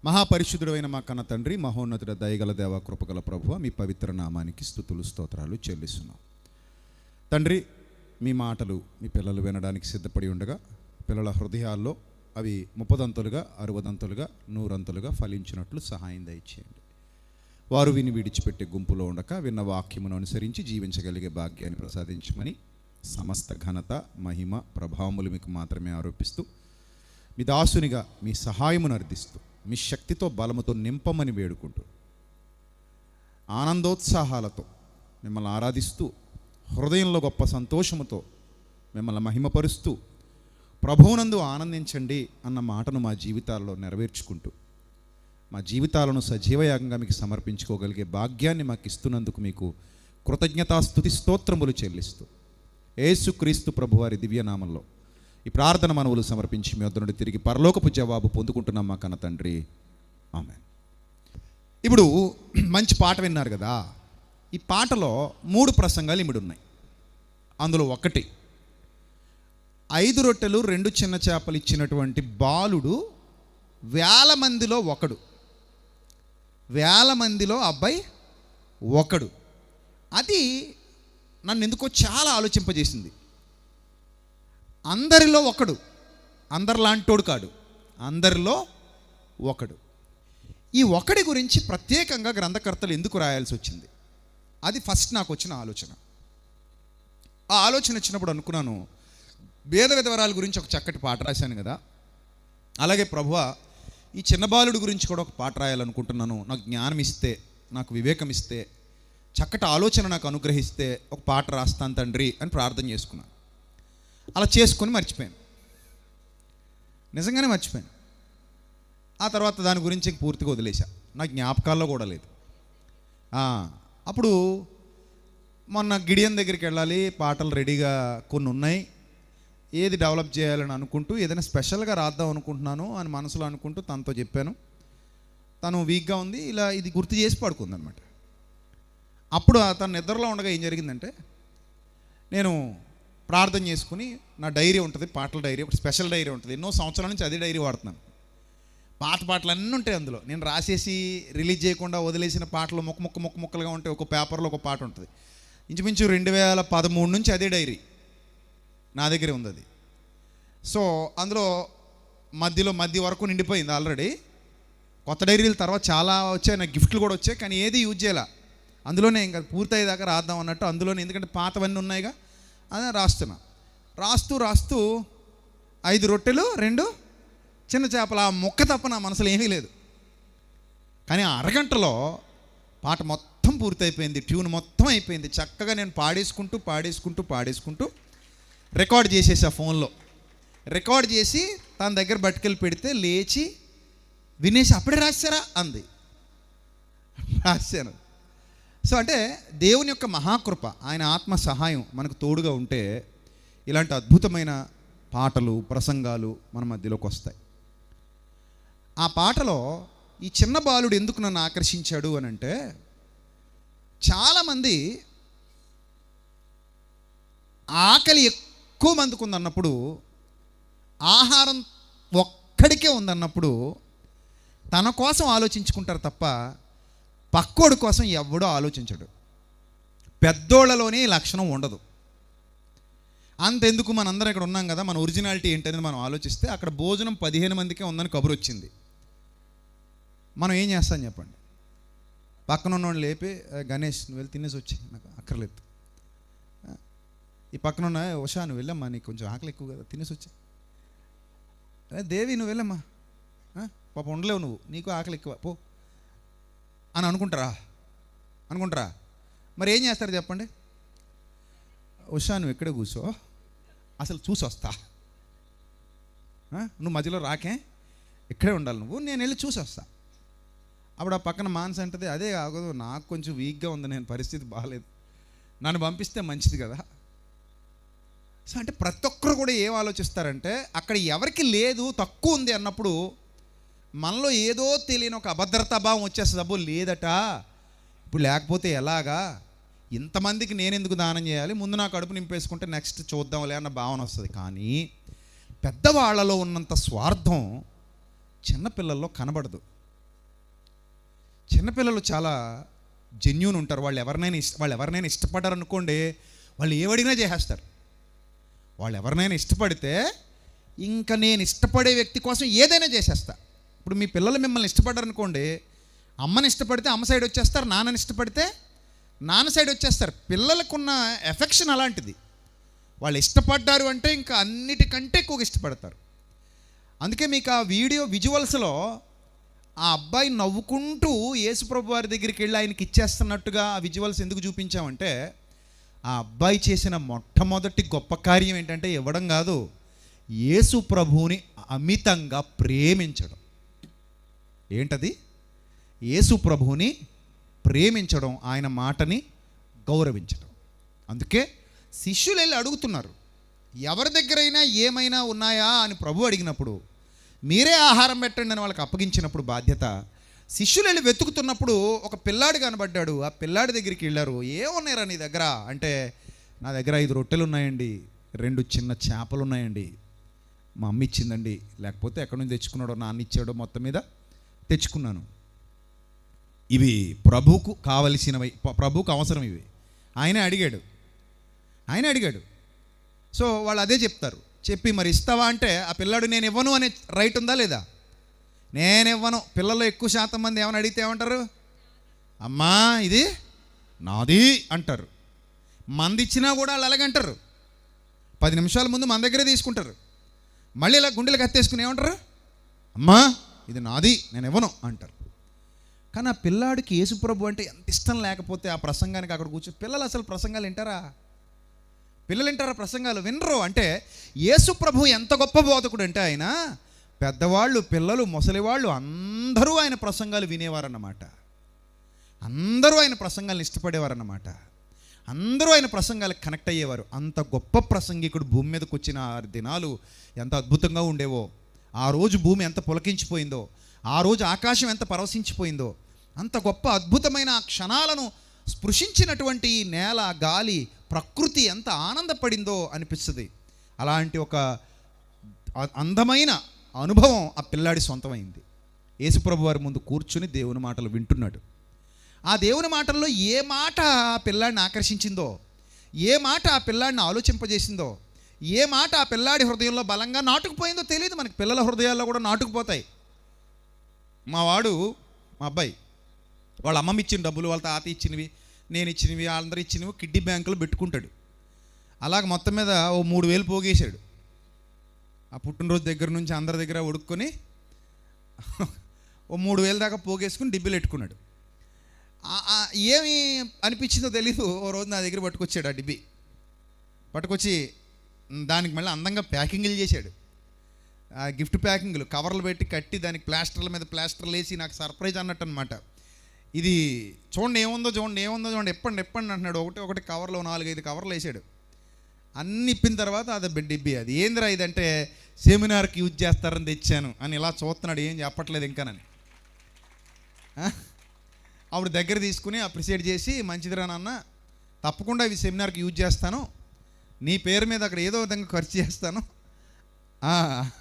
మహాపరిశుద్ధుడైన మా కన్న తండ్రి, మహోన్నతుడ, దయగల దేవ, కృపగల ప్రభువ, మీ పవిత్ర నామానికి స్తుతులు స్తోత్రాలు చెల్లిస్తున్నాం. తండ్రి, మీ మాటలు మీ పిల్లలు వినడానికి సిద్ధపడి ఉండగా పిల్లల హృదయాల్లో అవి 30 60 100 ఫలించినట్లు సహాయం దయచేయండి. వారు విని విడిచిపెట్టే గుంపులో ఉండక విన్న వాక్యమును అనుసరించి జీవించగలిగే భాగ్యాన్ని ప్రసాదించమని సమస్త ఘనత, మహిమ, ప్రభావములు మీకు మాత్రమే ఆరోపిస్తూ మీ దాసునిగా మీ సహాయమును అర్థిస్తూ మీ శక్తితో బలముతో నింపమని వేడుకుంటూ ఆనందోత్సాహాలతో మిమ్మల్ని ఆరాధిస్తూ హృదయంలో గొప్ప సంతోషముతో మిమ్మల్ని మహిమపరుస్తూ ప్రభువునందు ఆనందించండి అన్న మాటను మా జీవితాల్లో నెరవేర్చుకుంటూ మా జీవితాలను సజీవయాగంగా మీకు సమర్పించుకోగలిగే భాగ్యాన్ని మాకు ఇస్తున్నందుకు మీకు కృతజ్ఞతాస్తుతి స్తోత్రములు చెల్లిస్తూ యేసుక్రీస్తు ప్రభువారి దివ్యనామంలో ఈ ప్రార్థన మనవులు సమర్పించి మీ వద్ద నుండి తిరిగి పరలోకపు జవాబు పొందుకుంటున్నాం మా కన్న తండ్రి, ఆమేన్. ఇప్పుడు మంచి పాట విన్నారు కదా. ఈ పాటలో 3 ప్రసంగాలు ఇమిడి ఉన్నాయి. అందులో ఒకటి, 5 రొట్టెలు 2 చిన్న చేపలు ఇచ్చినటువంటి బాలుడు 1000 మందిలో ఒకడు, 1000 మందిలో అబ్బాయి ఒకడు. అది నన్ను ఎందుకో చాలా ఆలోచింపజేసింది. అందరిలో ఒకడు, అందరిలాంటోడు కాడు, అందరిలో ఒకడు. ఈ ఒకడి గురించి ప్రత్యేకంగా గ్రంథకర్తలు ఎందుకు రాయాల్సి వచ్చింది? అది ఫస్ట్ నాకు వచ్చిన ఆలోచన. ఆ ఆలోచన వచ్చినప్పుడు అనుకున్నాను, వేద విధవరాల గురించి ఒక చక్కటి పాట రాశాను కదా, అలాగే ప్రభువా ఈ చిన్న బాలుడి గురించి కూడా ఒక పాట రాయాలనుకుంటున్నాను. నాకు జ్ఞానం ఇస్తే, నాకు వివేకం ఇస్తే, చక్కటి ఆలోచన నాకు అనుగ్రహిస్తే ఒక పాట రాస్తాను తండ్రి అని ప్రార్థన చేసుకున్నాను. అలా చేసుకొని మర్చిపోయాను, నిజంగానే మర్చిపోయాను. ఆ తర్వాత దాని గురించి పూర్తిగా వదిలేశా, నా జ్ఞాపకాల్లో కూడా లేదు. అప్పుడు మొన్న గిడియన్ దగ్గరికి వెళ్ళాలి, పాటలు రెడీగా కొన్ని ఉన్నాయి, ఏది డెవలప్ చేయాలని అనుకుంటూ ఏదైనా స్పెషల్గా రాద్దాం అనుకుంటున్నాను అని మనసులో అనుకుంటూ తనతో చెప్పాను. తను వీక్గా ఉంది, ఇలా ఇది గుర్తు చేసి పడుకుందనమాట. అప్పుడు తను నిద్రలో ఉండగా ఏం జరిగిందంటే, నేను ప్రార్థన చేసుకుని నా డైరీ ఉంటుంది, పాటల డైరీ, ఒక స్పెషల్ డైరీ ఉంటుంది, ఎన్నో సంవత్సరాల నుంచి అదే డైరీ వాడుతున్నాను. పాత పాటలు అన్నీ ఉంటాయి అందులో. నేను రాసేసి రిలీజ్ చేయకుండా వదిలేసిన పాటలు ముక్కలుగా ఉంటాయి. ఒక పేపర్లో ఒక పాట ఉంటుంది. ఇంచుమించు 2013 నుంచి అదే డైరీ నా దగ్గరే ఉంది అది. సో అందులో మధ్య వరకు నిండిపోయింది ఆల్రెడీ. కొత్త డైరీల తర్వాత చాలా వచ్చాయి, నాకు గిఫ్ట్లు కూడా వచ్చాయి, కానీ ఏది యూజ్ చేయాల. అందులోనే ఇంకా పూర్తయ్యేదాకా రాద్దాం అన్నట్టు అందులోనే, ఎందుకంటే పాతవన్నీ ఉన్నాయిగా, అదే రాస్తున్నా. రాస్తూ 5 రొట్టెలు 2 చిన్న చేపలు, ఆ మొక్క తప్ప నా మనసులో ఏమీ లేదు. కానీ ఆ అరగంటలో పాట మొత్తం పూర్తయిపోయింది, ట్యూన్ మొత్తం అయిపోయింది. చక్కగా నేను పాడేసుకుంటూ రికార్డ్ చేసేసా ఫోన్లో. రికార్డ్ చేసి తన దగ్గర పట్టుకెళ్ళి పెడితే లేచి వినేసి అప్పుడే రాశారా అంది. రాశాను. సో అంటే దేవుని యొక్క మహాకృప, ఆయన ఆత్మ సహాయం మనకు తోడుగా ఉంటే ఇలాంటి అద్భుతమైన పాటలు, ప్రసంగాలు మన మధ్యలోకి వస్తాయి. ఆ పాటలో ఈ చిన్న బాలుడు ఎందుకు నన్ను ఆకర్షించాడు అని అంటే, చాలామంది ఆకలి ఎక్కువ మందికి ఉందన్నప్పుడు, ఆహారం ఒక్కడికే ఉందన్నప్పుడు తన కోసం ఆలోచించుకుంటారు తప్ప పక్కోడి కోసం ఎవడో ఆలోచించడు. పెద్దోళ్లలోనే ఈ లక్షణం ఉండదు. అంతెందుకు, మనందరం ఇక్కడ ఉన్నాం కదా, మన ఒరిజినాలిటీ ఏంటనేది మనం ఆలోచిస్తే అక్కడ భోజనం 15 మందికే ఉందని కబురు వచ్చింది. మనం ఏం చేస్తాం చెప్పండి? పక్కన ఉన్నవాడిని లేపి, గణేష్ నువ్వు వెళ్ళి తినేసి వచ్చి, నాకు అక్కర్లేదు. ఈ పక్కన ఉన్న ఉషా నువ్వు వెళ్ళమ్మా, నీకు కొంచెం ఆకలి ఎక్కువ కదా, తినేసి వచ్చి. దేవి నువ్వు వెళ్ళమ్మా, పాప ఉండలేవు నువ్వు, నీకు ఆకలి ఎక్కువ, పో అని అనుకుంటారా? మరి ఏం చేస్తారు చెప్పండి? ఉషా నువ్వు ఎక్కడే కూర్చో, అసలు చూసి వస్తా, నువ్వు మధ్యలో రాకే, ఇక్కడే ఉండాలి నువ్వు, నేను వెళ్ళి చూసి వస్తా. అప్పుడు ఆ పక్కన మానస అంటది, అదే కాదు నాకు కొంచెం వీక్గా ఉంది, నేను పరిస్థితి బాగాలేదు, నన్ను పంపిస్తే మంచిది కదా. సో అంటే ప్రతి ఒక్కరు కూడా ఏం ఆలోచిస్తారంటే, అక్కడ ఎవరికి లేదు, తక్కువ ఉంది అన్నప్పుడు మనలో ఏదో తెలియని ఒక అభద్రతా భావం వచ్చేస్తుంది. అబ్బో లేదట, ఇప్పుడు లేకపోతే ఎలాగా, ఇంతమందికి నేను ఎందుకు దానం చేయాలి, ముందు నా కడుపు నింపేసుకుంటే నెక్స్ట్ చూద్దాంలే అన్న భావన వస్తుంది. కానీ పెద్దవాళ్లలో ఉన్నంత స్వార్థం చిన్నపిల్లల్లో కనబడదు. చిన్నపిల్లలు చాలా జెన్యూన్ ఉంటారు. వాళ్ళు ఎవరినైనా ఇష్టపడ్డారు అనుకోండి, వాళ్ళు ఏవడిగినా చేసేస్తారు. వాళ్ళు ఎవరినైనా ఇష్టపడితే ఇంకా నేను ఇష్టపడే వ్యక్తి కోసం ఏదైనా చేసేస్తా. ఇప్పుడు మీ పిల్లలు మిమ్మల్ని ఇష్టపడ్డారు అనుకోండి, అమ్మని ఇష్టపడితే అమ్మ సైడ్ వచ్చేస్తారు, నాన్నని ఇష్టపడితే నాన్న సైడ్ వచ్చేస్తారు. పిల్లలకున్న ఎఫెక్షన్ అలాంటిది. వాళ్ళు ఇష్టపడ్డారు అంటే ఇంకా అన్నిటికంటే ఎక్కువగా ఇష్టపడతారు. అందుకే మీకు ఆ వీడియో విజువల్స్లో ఆ అబ్బాయి నవ్వుకుంటూ యేసుప్రభు వారి దగ్గరికి వెళ్ళి ఆయనకి ఇచ్చేస్తున్నట్టుగా ఆ విజువల్స్ ఎందుకు చూపించామంటే, ఆ అబ్బాయి చేసిన మొట్టమొదటి గొప్ప కార్యం ఏంటంటే ఇవ్వడం కాదు, యేసు ప్రభువుని అమితంగా ప్రేమించడం. ఏంటది? యేసు ప్రభువుని ప్రేమించడం, ఆయన మాటని గౌరవించడం. అందుకే శిష్యులు వెళ్ళి అడుగుతున్నారు, ఎవరి దగ్గరైనా ఏమైనా ఉన్నాయా అని ప్రభు అడిగినప్పుడు, మీరే ఆహారం పెట్టండి అని వాళ్ళకి అప్పగించినప్పుడు బాధ్యత, శిష్యులు వెళ్ళి వెతుకుతున్నప్పుడు ఒక పిల్లాడు కనబడ్డాడు. ఆ పిల్లాడి దగ్గరికి వెళ్ళారు. ఏమున్నాయిరా నీ దగ్గర అంటే, నా దగ్గర 5 రొట్టెలు ఉన్నాయండి, 2 చిన్న చేపలు ఉన్నాయండి, మా అమ్మ ఇచ్చిందండి, లేకపోతే ఎక్కడి నుంచి తెచ్చుకున్నాడో, నాన్న ఇచ్చాడో, మొత్తం మీద తెచ్చుకున్నాను. ఇవి ప్రభువుకు కావలసినవి, ప్రభువుకు అవసరం ఇవి. ఆయనే అడిగాడు. సో వాళ్ళు అదే చెప్తారు. చెప్పి మరి ఇస్తావా అంటే, ఆ పిల్లాడు నేను ఇవ్వను అనే రైట్ ఉందా లేదా? నేను ఇవ్వను. పిల్లలు ఎక్కువ శాతం మంది ఏమైనా అడిగితే ఏమంటారు? అమ్మా ఇది నాది అంటారు. మంది ఇచ్చినా కూడా వాళ్ళు అలాగంటారు. 10 నిమిషాల ముందు మన దగ్గరే తీసుకుంటారు. మళ్ళీ ఇలా గుండెలకు హత్తేసుకుని ఏమంటారు? అమ్మా ఇది నాది, నేను ఇవ్వను అంటారు. కానీ ఆ పిల్లాడికి యేసుప్రభు అంటే ఎంత ఇష్టం లేకపోతే ఆ ప్రసంగానికి అక్కడ కూర్చొని, పిల్లలు అసలు ప్రసంగాలు వింటారా? ప్రసంగాలు వినరు. అంటే యేసుప్రభు ఎంత గొప్ప బోధకుడు అంటే, ఆయన పెద్దవాళ్ళు, పిల్లలు, ముసలివాళ్ళు అందరూ ఆయన ప్రసంగాలు వినేవారన్నమాట. అందరూ ఆయన ప్రసంగాలను ఇష్టపడేవారన్నమాట. అందరూ ఆయన ప్రసంగాలకు కనెక్ట్ అయ్యేవారు. అంత గొప్ప ప్రసంగికుడు భూమి మీదకి వచ్చిన 6 దినాలు ఎంత అద్భుతంగా ఉండేవో, ఆ రోజు భూమి ఎంత పులకించిపోయిందో, ఆ రోజు ఆకాశం ఎంత పరవశించిపోయిందో, అంత గొప్ప అద్భుతమైన క్షణాలను స్పృశించినటువంటి నేల, గాలి, ప్రకృతి ఎంత ఆనందపడిందో అనిపిస్తుంది. అలాంటి ఒక అందమైన అనుభవం ఆ పిల్లాడి సొంతమైంది. యేసుప్రభు వారి ముందు కూర్చుని దేవుని మాటలు వింటున్నాడు. ఆ దేవుని మాటల్లో ఏ మాట ఆ పిల్లాడిని ఆకర్షించిందో, ఏ మాట ఆ పిల్లాడిని ఆలోచింపజేసిందో, ఏ మాట ఆ పిల్లాడి హృదయంలో బలంగా నాటుకుపోయిందో తెలియదు మనకి. పిల్లల హృదయాల్లో కూడా నాటుకుపోతాయి. మా అబ్బాయి వాళ్ళ అమ్మమ్మ ఇచ్చిన డబ్బులు, వాళ్ళ తాత ఇచ్చినవి, నేను ఇచ్చినవి, వాళ్ళందరూ ఇచ్చినవి కిడ్డీ బ్యాంకులో పెట్టుకుంటాడు. అలాగ మొత్తం మీద ఓ 3,000 పోగేశాడు. ఆ పుట్టినరోజు దగ్గర నుంచి అందరి దగ్గర ఉడుక్కొని ఓ 3,000 దాకా పోగేసుకుని డిబ్బీలు పెట్టుకున్నాడు. ఏమి అనిపించిందో తెలీదు. ఓ రోజు నా దగ్గర పట్టుకొచ్చాడు. ఆ డిబ్బీ పట్టుకొచ్చి దానికి మళ్ళీ అందంగా ప్యాకింగ్లు చేశాడు. ఆ గిఫ్ట్ ప్యాకింగ్లు కవర్లు పెట్టి కట్టి దానికి ప్లాస్టర్ల మీద ప్లాస్టర్లు వేసి నాకు సర్ప్రైజ్ అన్నట్టు అనమాట. ఇది చూడండి చూడండి ఎప్పండి అంటున్నాడు. ఒకటి కవర్లో 4-5 కవర్లు వేసాడు. అన్ని ఇప్పిన తర్వాత అది డిబ్బీ. అది ఏందిరా ఇదంటే, సెమినార్కి యూజ్ చేస్తారని తెచ్చాను అని ఇలా చూస్తున్నాడు. ఏం చెప్పట్లేదు ఇంకానని. అప్పుడు దగ్గర తీసుకుని అప్రిషియేట్ చేసి, మంచిదిరా నాన్న, తప్పకుండా ఇవి సెమినార్కి యూజ్ చేస్తాను, నీ పేరు మీద అక్కడ ఏదో విధంగా ఖర్చు చేస్తాను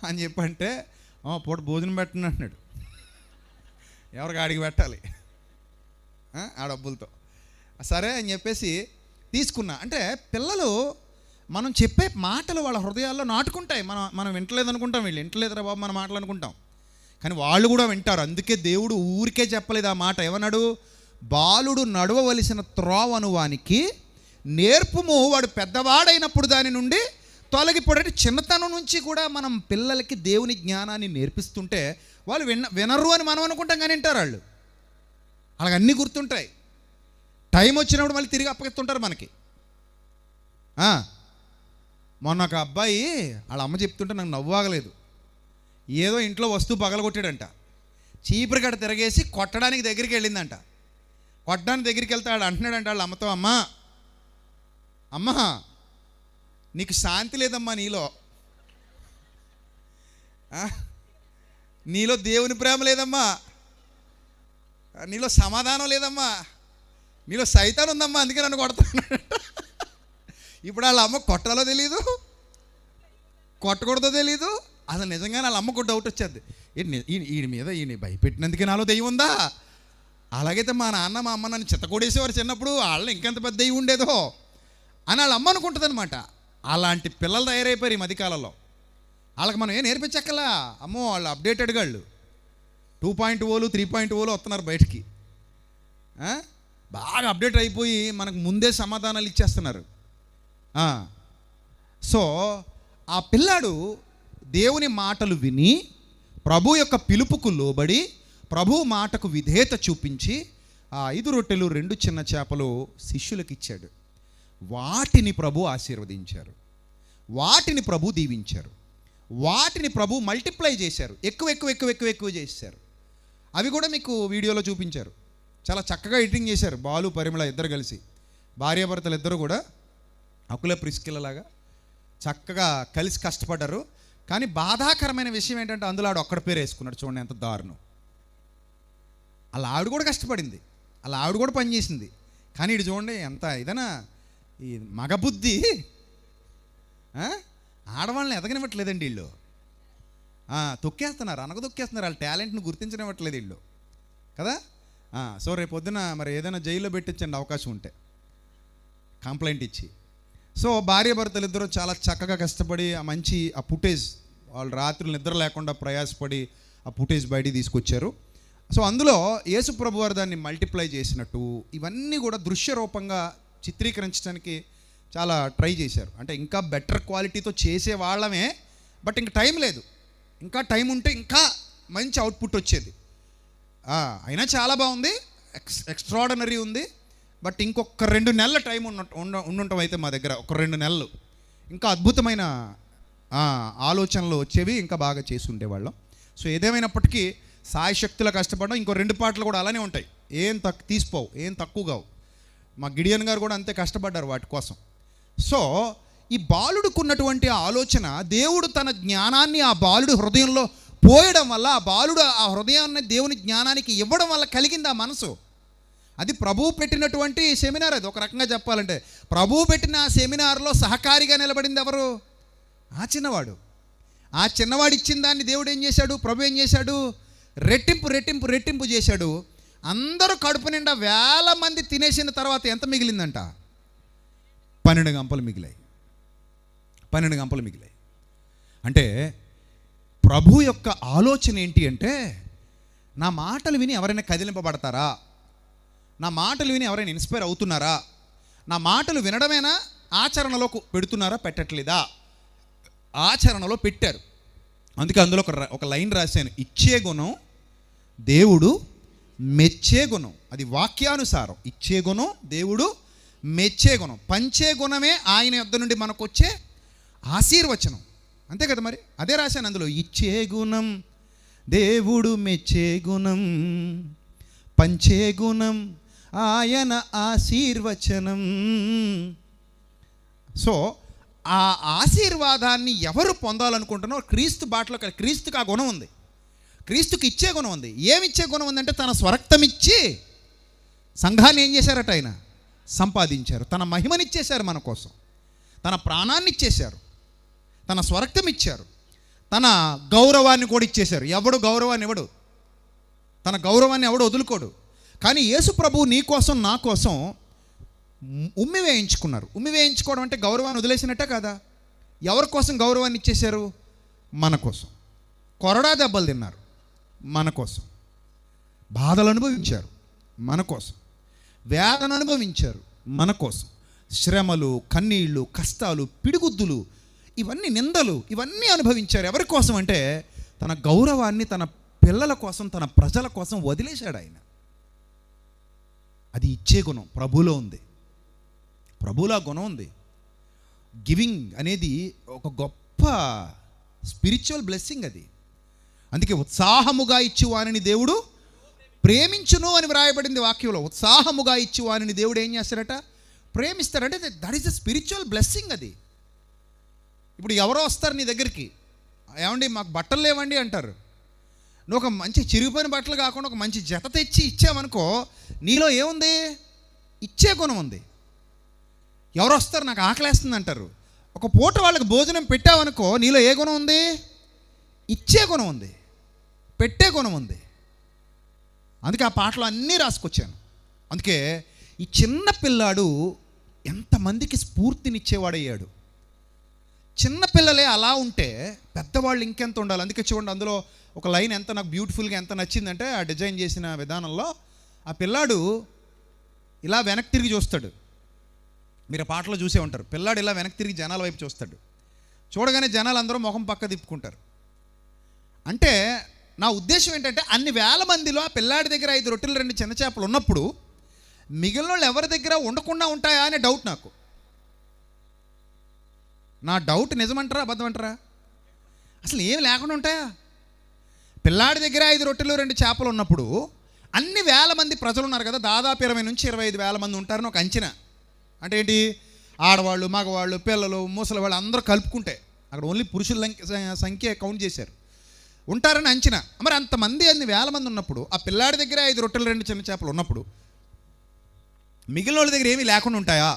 అని చెప్పంటే, పూట భోజనం పెట్టండి అంటున్నాడు. ఎవరికి ఆడికి పెట్టాలి ఆ డబ్బులతో. సరే అని చెప్పేసి తీసుకున్నా. అంటే పిల్లలు మనం చెప్పే మాటలు వాళ్ళ హృదయాల్లో నాటుకుంటాయి. మనం వింటలేదు అనుకుంటాం, వీళ్ళు వింటలేదురా బాబు మన మాటలు అనుకుంటాం, కానీ వాళ్ళు కూడా వింటారు. అందుకే దేవుడు ఊరికే చెప్పలేదు ఆ మాట. ఏమన్నాడు? బాలుడు నడవవలసిన త్రోవను వానికి నేర్పుము, వాడు పెద్దవాడైనప్పుడు దాని నుండి తొలగిపోతే. చిన్నతనం నుంచి కూడా మనం పిల్లలకి దేవుని జ్ఞానాన్ని నేర్పిస్తుంటే వాళ్ళు వినరు అని మనం అనుకుంటాం, కానీ వింటారు వాళ్ళు. అలాగ అన్నీ గుర్తుంటాయి. టైం వచ్చినప్పుడు మళ్ళీ తిరిగి అప్పగిస్తుంటారు మనకి. మొన్న ఒక అబ్బాయి వాళ్ళ అమ్మ చెప్తుంటే నాకు నవ్వాగలేదు. ఏదో ఇంట్లో వస్తువు పగలగొట్టాడంట. చీపురు గడ తిరగేసి కొట్టడానికి దగ్గరికి వెళ్ళిందంట. కొట్టడానికి దగ్గరికి వెళ్తాడు, అంటున్నాడంట వాళ్ళ అమ్మతో, అమ్మా నీకు శాంతి లేదమ్మా, నీలో దేవుని ప్రేమ లేదమ్మా, నీలో సమాధానం లేదమ్మా, నీలో సైతాన్ ఉందమ్మా, అందుకే నన్ను కొడుతున్నాడు. ఇప్పుడు వాళ్ళ అమ్మ కొట్టాలో తెలీదు, కొట్టకూడదో తెలీదు. అసలు నిజంగా వాళ్ళ అమ్మకు డౌట్ వచ్చేది, ఈయన మీద ఈయన భయపెట్టినందుకే నాలో దెయ్యం ఉందా అలాగైతే మా నాన్న మా అమ్మ నన్ను చిత్తకొడేసేవారు చిన్నప్పుడు, వాళ్ళని ఇంకెంత పెద్ద అయ్యి ఉండేదో అని వాళ్ళ అమ్మ అనుకుంటుంది అనమాట. అలాంటి పిల్లలు తయారైపోయారు ఈ మధ్యకాలంలో. వాళ్ళకి మనం ఏం నేర్పించక్కలా. అమ్మో, వాళ్ళు అప్డేటెడ్గా వాళ్ళు 2.0 3.0 వస్తున్నారు బయటికి. బాగా అప్డేట్ అయిపోయి మనకు ముందే సమాధానాలు ఇచ్చేస్తున్నారు. సో ఆ పిల్లాడు దేవుని మాటలు విని ప్రభు యొక్క పిలుపుకు లోబడి ప్రభు మాటకు విధేయత చూపించి ఆ 5 రొట్టెలు 2 చిన్న చేపలు శిష్యులకు ఇచ్చాడు. వాటిని ప్రభు ఆశీర్వదించారు, వాటిని ప్రభు దీవించారు, వాటిని ప్రభు మల్టిప్లై చేశారు, ఎక్కువ ఎక్కువ ఎక్కువ ఎక్కువ ఎక్కువ చేశారు. అవి కూడా మీకు వీడియోలో చూపించారు. చాలా చక్కగా ఎడిటింగ్ చేశారు బాలు పరిమళ ఇద్దరు కలిసి. భార్యాభర్తలు ఇద్దరు కూడా అకుల ప్రిస్కిల్లలాగా చక్కగా కలిసి కష్టపడ్డారు. కానీ బాధాకరమైన విషయం ఏంటంటే అందులో ఆడు ఒక్కడ పేరు వేసుకున్నాడు. చూడండి ఎంత దారుణం. అలా ఆవిడ కూడా కష్టపడింది, అలా ఆవిడ కూడా పనిచేసింది. కానీ ఇటు చూడండి ఎంత ఇదనా ఈ మగబుద్ధి. ఆడవాళ్ళని ఎదగనివ్వట్లేదండి వీళ్ళు. తొక్కేస్తున్నారు, అనగదొక్కేస్తున్నారు. వాళ్ళ టాలెంట్ని గుర్తించనివ్వట్లేదు వీళ్ళు కదా. సో రేపు పొద్దున మరి ఏదైనా జైల్లో పెట్టించండి అవకాశం ఉంటే, కంప్లైంట్ ఇచ్చి. సో భార్యాభర్తలు ఇద్దరు చాలా చక్కగా కష్టపడి ఆ ఫుటేజ్, వాళ్ళు రాత్రులు నిద్ర లేకుండా ప్రయాసపడి ఆ ఫుటేజ్ బయటికి తీసుకొచ్చారు. సో అందులో యేసు ప్రభు వారు దాన్ని మల్టిప్లై చేసినట్టు ఇవన్నీ కూడా దృశ్య రూపంగా చిత్రీకరించడానికి చాలా ట్రై చేశారు. అంటే ఇంకా బెటర్ క్వాలిటీతో చేసే వాళ్ళమే, బట్ ఇంకా టైం లేదు. ఇంకా టైం ఉంటే ఇంకా మంచి అవుట్పుట్ వచ్చేది. అయినా చాలా బాగుంది, ఎక్స్ట్రాడినరీ ఉంది. బట్ ఇంకొక 2 నెలల టైం ఉండుంటాం అయితే మా దగ్గర. ఒక 2 నెలలు ఇంకా అద్భుతమైన ఆలోచనలు వచ్చేవి, ఇంకా బాగా చేసి ఉండేవాళ్ళం. సో ఏదేమైనప్పటికీ సాయశక్తుల కష్టపడడం. ఇంకో 2 పాటలు కూడా అలానే ఉంటాయి, ఏం తీసిపోవు, ఏం తక్కువ కావు. మా గిడియన్ గారు కూడా అంతే కష్టపడ్డారు వాటి కోసం. సో ఈ బాలుడుకున్నటువంటి ఆలోచన, దేవుడు తన జ్ఞానాన్ని ఆ బాలుడు హృదయంలో పోయడం వల్ల, ఆ బాలుడు ఆ హృదయాన్ని దేవుని జ్ఞానానికి ఇవ్వడం వల్ల కలిగింది ఆ మనసు. అది ప్రభువు పెట్టినటువంటి సెమినార్. అది ఒక రకంగా చెప్పాలంటే ప్రభువు పెట్టిన ఆ సెమినార్లో సహకారిగా నిలబడింది ఎవరు? ఆ చిన్నవాడు. ఆ చిన్నవాడు ఇచ్చిన దాన్ని దేవుడు ఏం చేశాడు, ప్రభు ఏం చేశాడు? రెట్టింపు రెట్టింపు రెట్టింపు చేశాడు. అందరూ కడుపు నిండా 1000 మంది తినేసిన తర్వాత ఎంత మిగిలిందంట? 12 గంపలు మిగిలాయి. 12 గంపలు మిగిలాయి. అంటే ప్రభు యొక్క ఆలోచన ఏంటి అంటే, నా మాటలు విని ఎవరైనా కదిలింపబడతారా? నా మాటలు విని ఎవరైనా ఇన్స్పైర్ అవుతున్నారా? నా మాటలు వినడమేనా, ఆచరణలో పెడుతున్నారా, పెట్టట్లేదా? ఆచరణలో పెట్టారు. అందుకే అందులో ఒక లైన్ రాశాను, ఇచ్చే గుణం దేవుడు మెచ్చే గుణం. అది వాక్యానుసారం. ఇచ్చే గుణం దేవుడు మెచ్చే గుణం, పంచే గుణమే ఆయన యొద్ద నుండి మనకు వచ్చే ఆశీర్వచనం. అంతే కదా మరి. అదే రాశాను అందులో, ఇచ్చే గుణం దేవుడు మెచ్చే గుణం, పంచే గుణం ఆయన ఆశీర్వచనం. సో ఆ ఆశీర్వాదాన్ని ఎవరు పొందాలనుకుంటున్నారో క్రీస్తు బాటలో, క్రీస్తుకి ఆ గుణం ఉంది, క్రీస్తుకి ఇచ్చే గుణం ఉంది. ఏమిచ్చే గుణం ఉందంటే తన స్వరక్తం ఇచ్చి సంఘాన్ని ఏం చేశారట? ఆయన సంపాదించారు. తన మహిమనిచ్చేశారు మన కోసం, తన ప్రాణాన్ని ఇచ్చేశారు, తన స్వరక్తం ఇచ్చారు, తన గౌరవాన్ని కూడా ఇచ్చేశారు. ఎవడు గౌరవాన్ని ఇవ్వడు, తన గౌరవాన్ని ఎవడు వదులుకోడు. కానీ యేసు ప్రభువు నీ కోసం నా కోసం ఉమ్మి వేయించుకున్నారు. ఉమ్మి వేయించుకోవడం అంటే గౌరవాన్ని వదిలేసినట్టే కదా. ఎవరి కోసం గౌరవాన్ని ఇచ్చేశారు? మన కోసం. కొరడా దెబ్బలు తిన్నారు మన కోసం, బాధలు అనుభవించారు మన కోసం, వేదన అనుభవించారు మన కోసం, శ్రమలు, కన్నీళ్ళు, కష్టాలు, పిడిగుద్దులు, ఇవన్నీ నిందలు, ఇవన్నీ అనుభవించారు. ఎవరి కోసం అంటే తన గౌరవాన్ని తన పిల్లల కోసం, తన ప్రజల కోసం వదిలేశాడు ఆయన. అది ఇచ్చే గుణం ప్రభులో ఉంది, ప్రభులో ఆ గుణం ఉంది. గివింగ్ అనేది ఒక గొప్ప స్పిరిచువల్ బ్లెస్సింగ్ అది. అందుకే ఉత్సాహముగా ఇచ్చువానిని దేవుడు ప్రేమించును అని వ్రాయబడింది వాక్యంలో. ఉత్సాహముగా ఇచ్చువానిని దేవుడు ఏం చేస్తారట? ప్రేమిస్తారంటే that is the spiritual blessing అది. ఇప్పుడు ఎవరో వస్తారు నీ దగ్గరికి, ఏమండి మాకు బట్టలు లేవండి అంటారు. నువ్వు ఒక మంచి చిరిగిపోయిన బట్టలు కాకుండా ఒక మంచి జత తెచ్చి ఇచ్చావనుకో, నీలో ఏముంది? ఇచ్చే గుణం ఉంది. ఎవరు వస్తారు, నాకు ఆకలేస్తుంది అంటారు. ఒక పూట వాళ్ళకి భోజనం పెట్టావనుకో, నీలో ఏ గుణం ఉంది? ఇచ్చే గుణం ఉంది, పెట్టే గుణం ఉంది. అందుకే ఆ పాటలు అన్నీ రాసుకొచ్చాను. అందుకే ఈ చిన్న పిల్లాడు ఎంతమందికి స్ఫూర్తినిచ్చేవాడయ్యాడు. చిన్న పిల్లలే అలా ఉంటే పెద్దవాళ్ళు ఇంకెంత ఉండాలి. అందుకే చూడండి, అందులో ఒక లైన్ ఎంత నాకు బ్యూటిఫుల్గా ఎంత నచ్చిందంటే, ఆ డిజైన్ చేసిన విధానంలో ఆ పిల్లాడు ఇలా వెనక్కి తిరిగి చూస్తాడు. మీరు ఆ పాటలో చూసే ఉంటారు. పిల్లాడు ఇలా వెనక్కి తిరిగి జనాల వైపు చూస్తాడు. చూడగానే జనాలు అందరూ ముఖం పక్క తిప్పుకుంటారు. అంటే నా ఉద్దేశం ఏంటంటే, అన్ని వేల మందిలో ఆ పిల్లాడి దగ్గర 5 రొట్టెలు 2 చిన్న చేపలు ఉన్నప్పుడు మిగిలిన వాళ్ళు ఎవరి దగ్గర ఉండకుండా ఉంటాయా అనే డౌట్ నాకు. నా డౌట్ నిజమంటారా అబద్ధమంటారా? అసలు ఏమి లేకుండా ఉంటాయా? పిల్లాడి దగ్గర 5 రొట్టెలు 2 చేపలు ఉన్నప్పుడు అన్ని వేల మంది ప్రజలు ఉన్నారు కదా, దాదాపు 20 నుంచి 25 వేల మంది ఉంటారని ఒక అంచనా. అంటే ఏంటి, ఆడవాళ్ళు, మగవాళ్ళు, పిల్లలు, ముసలి వాళ్ళు అందరూ కలుపుకుంటే అక్కడ ఓన్లీ పురుషుల సంఖ్య కౌంట్ చేశారు, ఉంటారని అంచనా. మరి అంతమంది అన్ని వేల మంది ఉన్నప్పుడు ఆ పిల్లాడి దగ్గర 5 రొట్టెలు 2 చిన్న చేపలు ఉన్నప్పుడు మిగిలిన వాళ్ళ దగ్గర ఏమీ లేకుండా ఉంటాయా?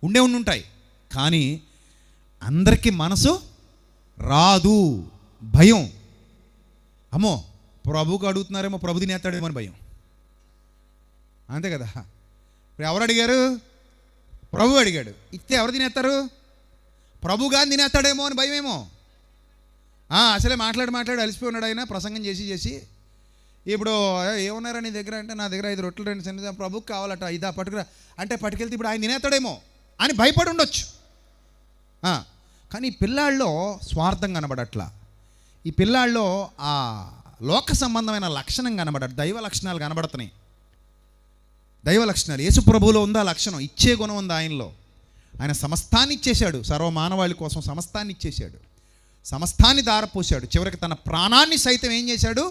ఉండే ఉంటాయి. కానీ అందరికీ మనసు రాదు, భయం. అమ్మో ప్రభువుకు అడుగుతున్నారేమో, ప్రభు తినేస్తాడేమో అని భయం. అంతే కదా. ఇప్పుడు ఎవరు అడిగారు? ప్రభు అడిగాడు. ఇస్తే ఎవరు తినేస్తారు? ప్రభుగా తినేస్తాడేమో అని భయమేమో. అసలే మాట్లాడి అలసిపోయి ఉన్నాడు ఆయన, ప్రసంగం చేసి ఇప్పుడు ఏమన్నారా నీ దగ్గర అంటే, నా దగ్గర 5 రొట్టెలు 2 చిన్న, ప్రభుకి కావాలట, ఇదా పట్టుకురా అంటే పట్టుకెళ్తే ఇప్పుడు ఆయన తినేస్తాడేమో అని భయపడి ఉండొచ్చు. కానీ ఈ పిల్లాళ్ళలో స్వార్థం కనబడట్లా. ఈ పిల్లాళ్ళలో ఆ లోక సంబంధమైన లక్షణం కనబడట, దైవ లక్షణాలు కనబడుతున్నాయి. దైవ లక్షణాలు యేసు ప్రభువులో ఉందా లక్షణం, ఇచ్చే గుణం ఉంది ఆయనలో. ఆయన సమస్తాన్ని ఇచ్చేశాడు, సర్వమానవాళి కోసం సమస్తాన్ని ఇచ్చేశాడు, సమస్తాన్ని ధారపోశాడు. చివరికి తన ప్రాణాన్ని సైతం ఏం చేశాడు?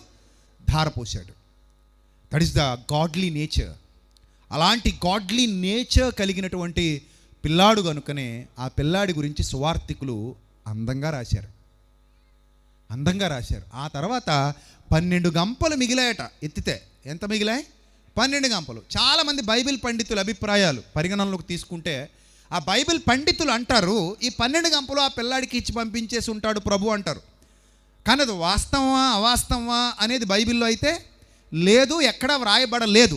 ధారపోశాడు. That is the godly nature. అలాంటి గాడ్లీ నేచర్ కలిగినటువంటి పిల్లాడు కనుకనే ఆ పిల్లాడి గురించి సువార్తికులు అందంగా రాశారు. ఆ తర్వాత 12 గంపలు మిగిలాయట. ఎత్తితే ఎంత మిగిలాయి? 12 గంపలు. చాలామంది బైబిల్ పండితుల అభిప్రాయాలు పరిగణనలోకి తీసుకుంటే, ఆ బైబిల్ పండితులు అంటారు ఈ 12 గంపలు ఆ పిల్లాడికి ఇచ్చి పంపించేసి ఉంటాడు ప్రభు అంటారు. కానీ అది వాస్తవమా అవాస్తవమా అనేది బైబిల్లో అయితే లేదు, ఎక్కడా వ్రాయబడలేదు.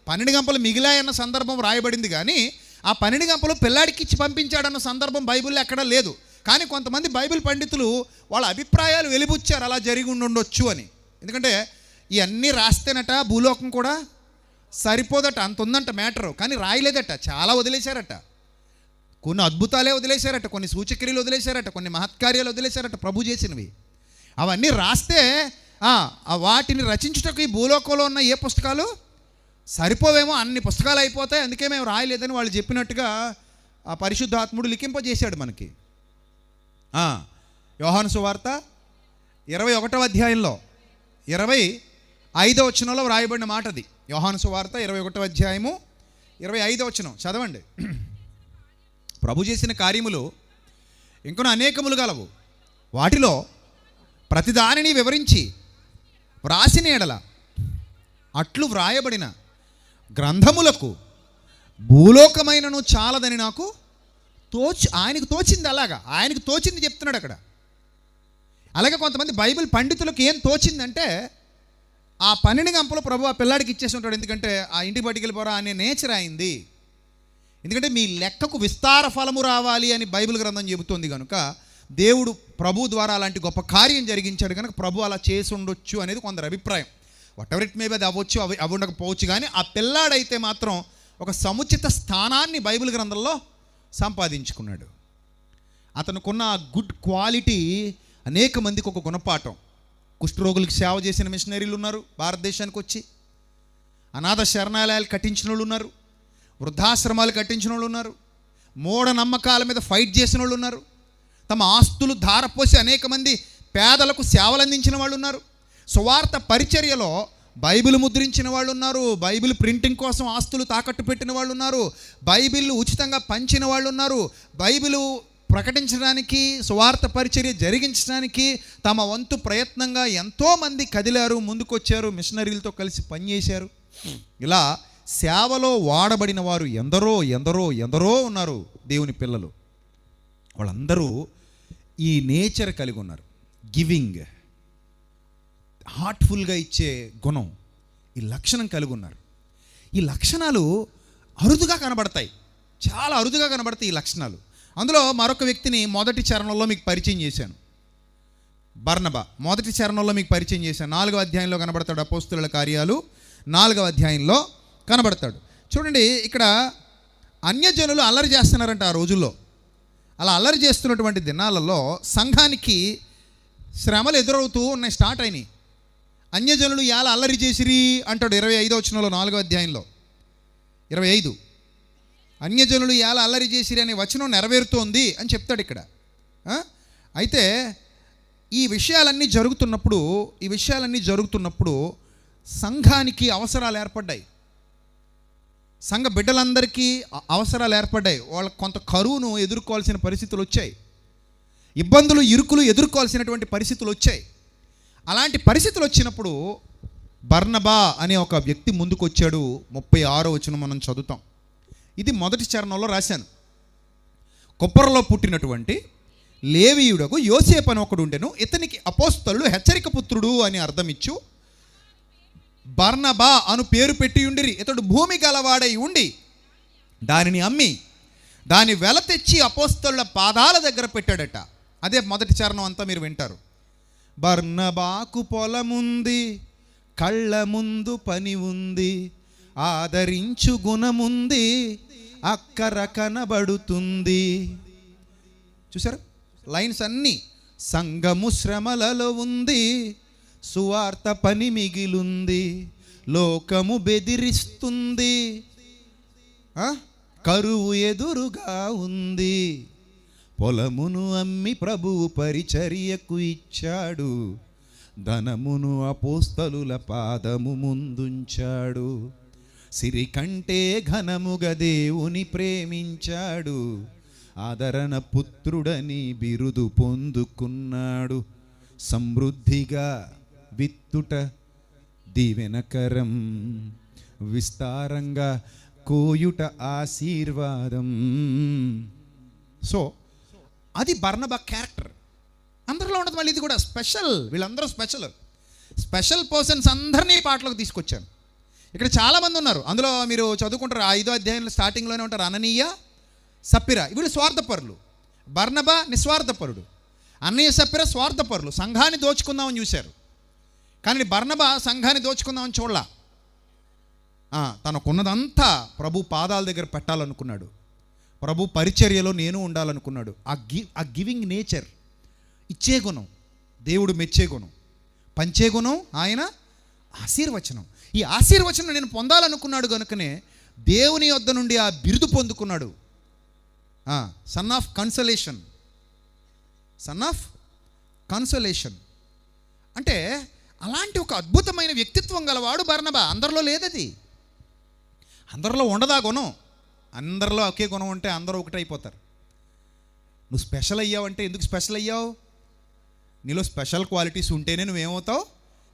12 గంపలు మిగిలాయన్న సందర్భం వ్రాయబడింది, కానీ ఆ 12 గంపలు పిల్లాడికి ఇచ్చి పంపించాడన్న సందర్భం బైబిల్లో ఎక్కడా లేదు. కానీ కొంతమంది బైబిల్ పండితులు వాళ్ళ అభిప్రాయాలు వెలిబుచ్చారు, అలా జరిగి ఉండొచ్చు అని. ఎందుకంటే ఇవన్నీ రాస్తేనట భూలోకం కూడా సరిపోదట, అంత ఉందంట మ్యాటరు. కానీ రాయలేదట, చాలా వదిలేశారట. కొన్ని అద్భుతాలే వదిలేశారట, కొన్ని సూచక్రియలు వదిలేశారట, కొన్ని మహత్కార్యాలు వదిలేశారట ప్రభు చేసినవి. అవన్నీ రాస్తే వాటిని రచించుటకు ఈ భూలోకంలో ఉన్న ఏ పుస్తకాలు సరిపోవేమో, అన్ని పుస్తకాలు అయిపోతాయి, అందుకే మేము రాయలేదని వాళ్ళు చెప్పినట్టుగా ఆ పరిశుద్ధాత్ముడు లిఖింపజేశాడు మనకి. యోహాను సువార్త 21వ అధ్యాయంలో 25వ వచనంలో వ్రాయబడిన మాట అది. యోహాను సువార్త 21వ అధ్యాయము 25వ వచనం చదవండి. ప్రభు చేసిన కార్యములు ఇంకొన అనేకములు గలవు, వాటిలో ప్రతిదానిని వివరించి వ్రాసిన ఎడల అట్లు వ్రాయబడిన గ్రంథములకు భూలోకమైనను చాలదని నాకు ఆయనకు తోచింది. అలాగా ఆయనకు తోచింది చెప్తున్నాడు అక్కడ. అలాగే కొంతమంది బైబిల్ పండితులకు ఏం తోచిందంటే, ఆ 12 గంపలు ప్రభు ఆ పిల్లాడికి ఇచ్చేసి ఉంటాడు. ఎందుకంటే ఆ ఇంటికి పట్టుకెళ్ళిపోరా అనే నేచర్ అయింది. ఎందుకంటే మీ లెక్కకు విస్తార ఫలము రావాలి అని బైబిల్ గ్రంథం చెబుతోంది కనుక దేవుడు ప్రభు ద్వారా అలాంటి గొప్ప కార్యం జరిగించాడు కనుక ప్రభు అలా చేసి ఉండొచ్చు అనేది కొందరు అభిప్రాయం. వాట్ ఎవర్ ఇట్ మేబీ అది అవ్వచ్చు, అవి ఉండకపోవచ్చు. కానీ ఆ పిల్లాడైతే మాత్రం ఒక సముచిత స్థానాన్ని బైబిల్ గ్రంథంలో సంపాదించుకున్నాడు. అతనుకున్న గుడ్ క్వాలిటీ అనేక మందికి ఒక గుణపాఠం. కుష్ఠరోగులకు సేవ చేసిన మిషనరీలు ఉన్నారు, భారతదేశానికి వచ్చి అనాథ శరణాలయాలు కట్టించిన వాళ్ళు ఉన్నారు, వృద్ధాశ్రమాలు కట్టించిన వాళ్ళు ఉన్నారు, మూఢనమ్మకాల మీద ఫైట్ చేసిన వాళ్ళు ఉన్నారు, తమ ఆస్తులు ధారపోసి అనేక మంది పేదలకు సేవలు అందించిన వాళ్ళు ఉన్నారు, సువార్త పరిచర్యలో బైబిల్ ముద్రించిన వాళ్ళు ఉన్నారు, బైబిల్ ప్రింటింగ్ కోసం ఆస్తులు తాకట్టు పెట్టిన వాళ్ళు ఉన్నారు, బైబిల్ ఉచితంగా పంచిన వాళ్ళు ఉన్నారు, బైబిల్ ప్రకటించడానికి సువార్త పరిచర్య జరిగించడానికి తమ వంతు ప్రయత్నంగా ఎంతోమంది కదిలారు, ముందుకొచ్చారు, మిషనరీలతో కలిసి పనిచేశారు. ఇలా సేవలో వాడబడిన వారు ఎందరో ఎందరో ఎందరో ఉన్నారు దేవుని పిల్లలు. వాళ్ళందరూ ఈ నేచర్ కలిగి ఉన్నారు. గివింగ్, హార్ట్ఫుల్గా ఇచ్చే గుణం, ఈ లక్షణం కలిగి ఉన్నారు. ఈ లక్షణాలు అరుదుగా కనబడతాయి, చాలా అరుదుగా కనబడతాయి ఈ లక్షణాలు. అందులో మరొక వ్యక్తిని మొదటి చరణంలో మీకు పరిచయం చేశాను, బర్నబా. మొదటి చరణంలో మీకు పరిచయం చేశాను. 4వ అధ్యాయంలో కనబడతాడు. అపోస్తలుల కార్యాలు 4వ అధ్యాయంలో కనబడతాడు. చూడండి, ఇక్కడ అన్యజనులు అల్లరి చేస్తున్నారంట ఆ రోజుల్లో. అలా అల్లరి చేస్తున్నటువంటి దినాలలో సంఘానికి శ్రమలు ఎదురవుతూ ఉన్నాయి, స్టార్ట్ అయినాయి. అన్యజనులు ఎలా అల్లరి చేసిరి అంటాడు 25వ వచనంలో, 4వ అధ్యాయంలో 25. అన్యజనులు ఎలా అల్లరి చేసిరి అనే వచనం నెరవేరుతోంది అని చెప్తాడు ఇక్కడ. అయితే ఈ విషయాలన్నీ జరుగుతున్నప్పుడు సంఘానికి అవసరాలు ఏర్పడ్డాయి. సంఘ బిడ్డలందరికీ అవసరాలు ఏర్పడ్డాయి. వాళ్ళకు కొంత కరువును ఎదుర్కోవాల్సిన పరిస్థితులు వచ్చాయి, ఇబ్బందులు ఇరుకులు ఎదుర్కోవాల్సినటువంటి పరిస్థితులు వచ్చాయి. అలాంటి పరిస్థితులు వచ్చినప్పుడు బర్నబా అనే ఒక వ్యక్తి ముందుకు వచ్చాడు. 36వ వచనం మనం చదువుతాం. ఇది మొదటి చరణంలో రాశాను. కొప్పరలో పుట్టినటువంటి లేవీయుడకు యోసేపు అని ఒకడు ఉండెను. ఇతనికి అపోస్తలులు హెచ్చరిక పుత్రుడు అని అర్థమిచ్చు బర్నబా అను పేరు పెట్టి ఉండిరి. ఇతడు భూమి గలవాడై ఉండి దానిని అమ్మి దాని వెల తెచ్చి అపోస్తలుల పాదాల దగ్గర పెట్టాడట. అదే మొదటి చరణం అంతా మీరు వింటారు. బర్నబాకు పొలముంది, కళ్ళ ముందు పని ఉంది, ఆదరించు గుణముంది, అక్కర కనబడుతుంది. చూసారు లైన్స్ అన్నీ. సంఘము శ్రమలలో ఉంది, సువార్త పని మిగిలుంది, లోకము బెదిరిస్తుంది, కరువు ఎదురుగా ఉంది, పొలమును అమ్మి ప్రభువు పరిచర్యకు ఇచ్చాడు, ధనమును అపోస్తలుల పాదము ముందుంచాడు, సిరి కంటే ఘనముగా దేవుని ప్రేమించాడు, ఆదరణ పుత్రుడని బిరుదు పొందుకున్నాడు, సమృద్ధిగా విత్తుట దీవెనకరం, విస్తారంగా కోయుట ఆశీర్వాదం. సో అది బర్నబా క్యారెక్టర్. అందరిలో ఉండదు. మళ్ళీ ఇది కూడా స్పెషల్. వీళ్ళందరూ స్పెషల్ పర్సన్స్ అందరినీ పాటలోకి తీసుకొచ్చాను. ఇక్కడ చాలామంది ఉన్నారు. అందులో మీరు చదువుకుంటారు 5వ అధ్యాయంలో స్టార్టింగ్లోనే ఉంటారు అననీయ, సప్పిరా. వీళ్ళు స్వార్థపరులు. బర్నబా నిస్వార్థపరుడు. అన్నయ్య, సప్పిరా స్వార్థపరులు. సంఘాన్ని దోచుకుందామని చూశారు, కానీ బర్నబా సంఘాన్ని దోచుకుందామని చూడలా. తనకున్నదంతా ప్రభు పాదాల దగ్గర పెట్టాలనుకున్నాడు. ప్రభు పరిచర్యలో నేను ఉండాలనుకున్నాడు. ఆ గివింగ్ నేచర్, ఇచ్చే గుణం, దేవుడు మెచ్చే గుణం, పంచే గుణం, ఆయన ఆశీర్వచనం. ఈ ఆశీర్వచనం నేను పొందాలనుకున్నాడు కనుకనే దేవుని యొద్ద నుండి ఆ బిరుదు పొందుకున్నాడు. Son of consolation. అంటే అలాంటి ఒక అద్భుతమైన వ్యక్తిత్వం గలవాడు బర్నబా. అందరిలో లేదది. అందరిలో ఉండదా గుణం. అందరిలో ఒకే గుణం ఉంటే అందరూ ఒకటైపోతారు. నువ్వు స్పెషల్ అయ్యావంటే ఎందుకు స్పెషల్ అయ్యావు? నీలో స్పెషల్ క్వాలిటీస్ ఉంటేనే నువ్వేమవుతావు?